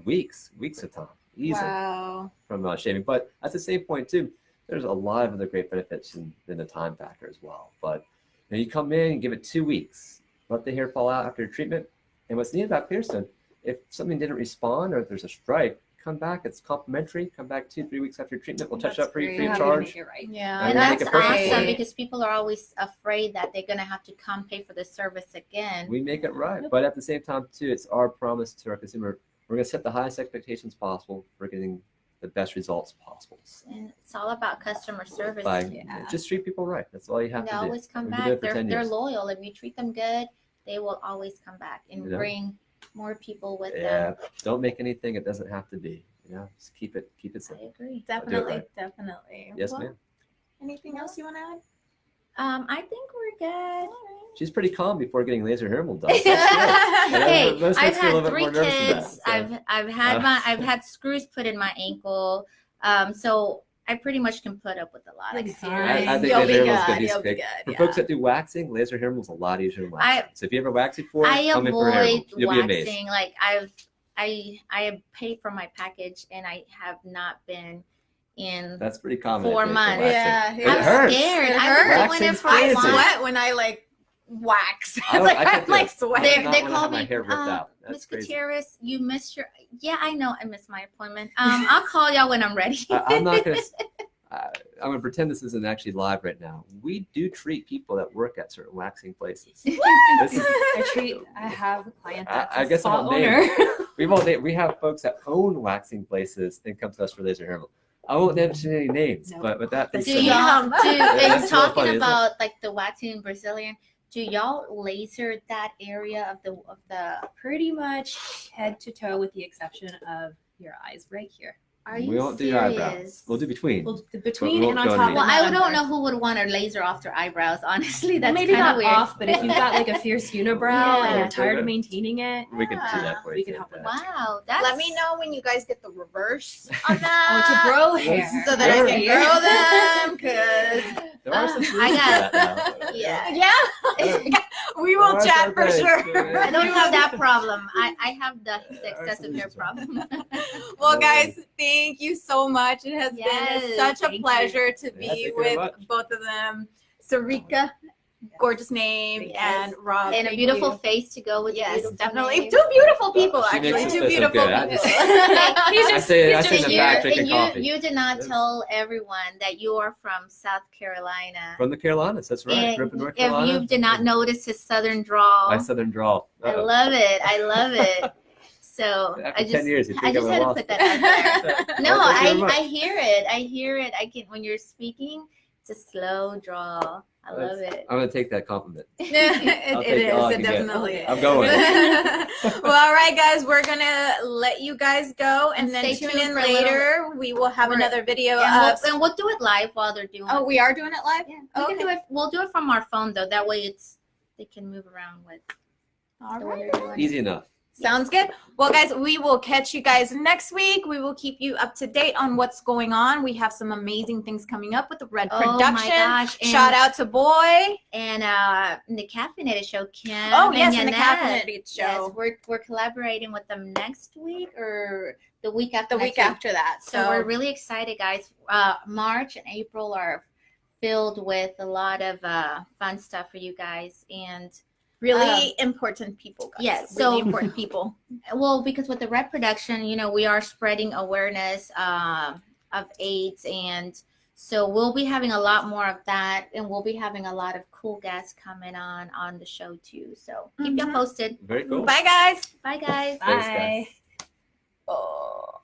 Speaker 4: weeks of time, easily
Speaker 2: Wow.
Speaker 4: from shaving. But at the same point too, there's a lot of other great benefits in the time factor as well. But you come in, you give it 2 weeks, let the hair fall out after your treatment. And what's neat about Clearstone, if something didn't respond or if there's a strike, come back. It's complimentary. Come back 2-3 weeks after your treatment. We'll touch it up for you free of
Speaker 1: Happy to
Speaker 4: charge.
Speaker 1: make it right.
Speaker 2: Yeah.
Speaker 4: And
Speaker 3: And
Speaker 4: we make
Speaker 3: that's
Speaker 4: it perfect.
Speaker 3: awesome because people are always afraid that they're gonna have to come pay for the service again.
Speaker 4: We make it right. But at the same time too, it's our promise to our consumer. We're going to set the highest expectations possible for getting the best results possible.
Speaker 3: And it's all about customer service.
Speaker 4: By
Speaker 1: Yeah.
Speaker 4: just treat people right. That's all you have
Speaker 3: They
Speaker 4: to do.
Speaker 3: always come
Speaker 4: We've been
Speaker 3: back.
Speaker 4: doing it for
Speaker 3: They're
Speaker 4: 10 years.
Speaker 3: loyal. If you treat them good, they will always come back and
Speaker 4: Yeah.
Speaker 3: bring more people with
Speaker 4: Yeah.
Speaker 3: them.
Speaker 4: Don't make anything it doesn't have to be. Just keep it
Speaker 3: I
Speaker 4: simple.
Speaker 3: agree.
Speaker 2: Definitely.
Speaker 4: right.
Speaker 2: Definitely.
Speaker 4: Yes,
Speaker 2: Well,
Speaker 4: ma'am.
Speaker 2: Anything else you want to add?
Speaker 3: I think we're good.
Speaker 4: She's pretty calm before getting laser hair removal done.
Speaker 3: Hey,
Speaker 4: Most
Speaker 3: I've
Speaker 4: folks feel a little
Speaker 3: had
Speaker 4: bit
Speaker 3: 3
Speaker 4: more nervous than
Speaker 3: kids.
Speaker 4: that, so.
Speaker 3: I've had screws put in my ankle. So I pretty much can put up with a lot
Speaker 1: Like
Speaker 3: of
Speaker 1: serious.
Speaker 4: I think
Speaker 2: You'll
Speaker 4: laser
Speaker 2: be
Speaker 4: hair removal is
Speaker 2: good.
Speaker 4: a piece
Speaker 2: You'll
Speaker 4: of
Speaker 2: be
Speaker 4: cake.
Speaker 2: good.
Speaker 4: For
Speaker 2: Yeah.
Speaker 4: folks that do waxing, laser hair removal is a lot easier than waxing. So if you ever wax before,
Speaker 3: I
Speaker 4: come in for hair
Speaker 3: avoid
Speaker 4: removal. You'll be amazed.
Speaker 3: waxing. Like I have paid for my package and I have not been in.
Speaker 4: That's pretty common.
Speaker 3: 4
Speaker 4: I think, for
Speaker 3: months.
Speaker 4: waxing.
Speaker 2: Yeah,
Speaker 4: It
Speaker 2: yeah.
Speaker 3: I'm
Speaker 4: hurts.
Speaker 3: scared.
Speaker 2: It
Speaker 3: I've
Speaker 2: hurts.
Speaker 3: been doing it
Speaker 4: Waxing's
Speaker 3: for
Speaker 2: I
Speaker 4: crazy.
Speaker 2: sweat when I like wax.
Speaker 4: I don't-
Speaker 2: Like,
Speaker 4: I can't
Speaker 2: I'm
Speaker 4: do
Speaker 2: like
Speaker 4: it.
Speaker 2: sweating.
Speaker 4: They-
Speaker 3: They
Speaker 4: not wanna
Speaker 3: call
Speaker 4: have my
Speaker 3: me,
Speaker 4: hair ripped out. That's
Speaker 3: Ms.
Speaker 4: crazy.
Speaker 3: Gutierrez, you missed your. Yeah, I know. I missed my appointment. I'll call y'all when I'm ready.
Speaker 4: I'm not going to. I'm going to pretend this isn't actually live right now. We do treat people that work at certain waxing places. This is,
Speaker 1: I have a client
Speaker 4: I
Speaker 1: that's a
Speaker 4: guess I
Speaker 1: spa
Speaker 4: won't name
Speaker 1: owner.
Speaker 4: we have folks that own waxing places and come to us for laser hair removal. I won't mention any names,
Speaker 1: No.
Speaker 4: but with that being
Speaker 3: Do
Speaker 4: said,
Speaker 3: y'all
Speaker 2: That's
Speaker 3: and
Speaker 4: real
Speaker 3: talking
Speaker 4: funny, isn't it?
Speaker 3: about like the waxing Brazilian? Do y'all laser that area of the?
Speaker 1: Pretty much head to toe with the exception of your eyes right here.
Speaker 3: Are you
Speaker 4: we won't do
Speaker 3: serious?
Speaker 4: your eyebrows. We'll do between.
Speaker 1: Well, between
Speaker 4: won't
Speaker 1: and on
Speaker 4: go
Speaker 1: top.
Speaker 4: underneath.
Speaker 3: Well,
Speaker 1: and
Speaker 3: I
Speaker 1: not
Speaker 3: don't
Speaker 1: under.
Speaker 3: know who would want to laser off their eyebrows. Honestly,
Speaker 1: Well,
Speaker 3: that's
Speaker 1: maybe
Speaker 3: kind
Speaker 1: not
Speaker 3: of weird.
Speaker 1: off, but if you've got like a fierce unibrow
Speaker 3: Yeah.
Speaker 1: and you're tired
Speaker 4: Yeah.
Speaker 1: of maintaining it,
Speaker 4: We can do that for you.
Speaker 1: we can
Speaker 4: too.
Speaker 1: help with
Speaker 3: Wow, that's.
Speaker 2: Let me know when you guys get the reverse on
Speaker 1: oh,
Speaker 2: that.
Speaker 1: to grow
Speaker 4: Yes.
Speaker 1: hair.
Speaker 2: So that I can
Speaker 1: Yeah.
Speaker 2: grow them, because
Speaker 4: There are some
Speaker 3: I
Speaker 4: solutions
Speaker 3: got-
Speaker 4: to that now.
Speaker 3: Yeah.
Speaker 2: we will
Speaker 4: There are
Speaker 2: chat
Speaker 4: some
Speaker 2: for
Speaker 4: things.
Speaker 2: sure.
Speaker 3: I don't have that problem. I have the
Speaker 4: There are
Speaker 3: excessive hair
Speaker 4: solutions.
Speaker 3: problem.
Speaker 2: Well, guys, thank you so much. It has been
Speaker 3: Yes,
Speaker 2: such a
Speaker 1: thank you.
Speaker 2: pleasure to
Speaker 4: Yeah, thank
Speaker 2: be
Speaker 4: you very
Speaker 2: with
Speaker 4: much.
Speaker 2: both of them. Sarika, gorgeous name,
Speaker 3: Yes.
Speaker 2: and Rob.
Speaker 3: And a
Speaker 2: thank
Speaker 3: beautiful
Speaker 2: you.
Speaker 3: face to go with.
Speaker 2: Yes,
Speaker 3: beautiful
Speaker 2: definitely.
Speaker 3: name.
Speaker 2: Two beautiful people,
Speaker 4: She
Speaker 2: actually.
Speaker 4: makes us
Speaker 2: Two
Speaker 4: feel so
Speaker 2: beautiful
Speaker 4: good. I
Speaker 2: people.
Speaker 1: He's
Speaker 4: I
Speaker 1: just,
Speaker 4: say
Speaker 1: he's
Speaker 4: in the
Speaker 1: just
Speaker 4: back
Speaker 1: here.
Speaker 4: drinking
Speaker 3: and
Speaker 4: coffee.
Speaker 3: you did not
Speaker 4: Yes.
Speaker 3: tell everyone that you are from South Carolina.
Speaker 4: From the Carolinas, that's right.
Speaker 3: And
Speaker 4: Grew up in North
Speaker 3: if
Speaker 4: Carolina.
Speaker 3: you did not notice his southern drawl,
Speaker 4: My southern drawl.
Speaker 3: I love it. I love it. So
Speaker 4: After
Speaker 3: I
Speaker 4: 10
Speaker 3: just,
Speaker 4: years, you
Speaker 3: I
Speaker 4: think
Speaker 3: just
Speaker 4: I
Speaker 3: had to
Speaker 4: lost
Speaker 3: put
Speaker 4: it.
Speaker 3: that out there. No,
Speaker 4: Well, thank you very much.
Speaker 3: I hear it. I hear it. I can when you're speaking. It's a slow draw. I love it.
Speaker 4: I'm going to take that compliment. I'll
Speaker 2: it
Speaker 4: take it all I
Speaker 2: is. It
Speaker 4: can get.
Speaker 2: definitely is.
Speaker 4: I'm going.
Speaker 2: Well, all right, guys, we're gonna let you guys go, and then
Speaker 3: Stay
Speaker 2: tune
Speaker 3: tuned
Speaker 2: in
Speaker 3: for a little
Speaker 2: later. We will have
Speaker 3: We're-
Speaker 2: another video
Speaker 3: And
Speaker 2: of.
Speaker 3: we'll do it live while they're doing.
Speaker 2: Oh, we are doing it live.
Speaker 3: Yeah, we
Speaker 2: Oh,
Speaker 3: can
Speaker 2: okay.
Speaker 3: do it. We'll do it from our phone though. That way, they can move around with
Speaker 2: All
Speaker 3: the
Speaker 2: right.
Speaker 3: way they're doing it.
Speaker 4: Easy enough.
Speaker 5: Sounds good. Well, guys, we will catch you guys next week. We will keep you up to date on what's going on. We have some amazing things coming up with the Red Production.
Speaker 3: My gosh.
Speaker 5: Shout out to Boy.
Speaker 3: And the Caffeinated Show, Kim.
Speaker 5: Oh, yes,
Speaker 3: and
Speaker 5: in the Caffeinated Show.
Speaker 3: Yes, we're collaborating with them next week or the week after.
Speaker 5: The week after that.
Speaker 3: So we're really excited, guys. March and April are filled with a lot of fun stuff for you guys. And
Speaker 5: really important people, guys.
Speaker 3: Yes,
Speaker 5: really
Speaker 3: so
Speaker 5: important people.
Speaker 3: Well, because with the Red Production, you know, we are spreading awareness of AIDS, and so we'll be having a lot more of that, and we'll be having a lot of cool guests coming on the show too. So keep you posted.
Speaker 4: Very cool.
Speaker 5: Bye, guys.
Speaker 3: Bye, guys.
Speaker 4: Thanks, guys.
Speaker 5: Oh.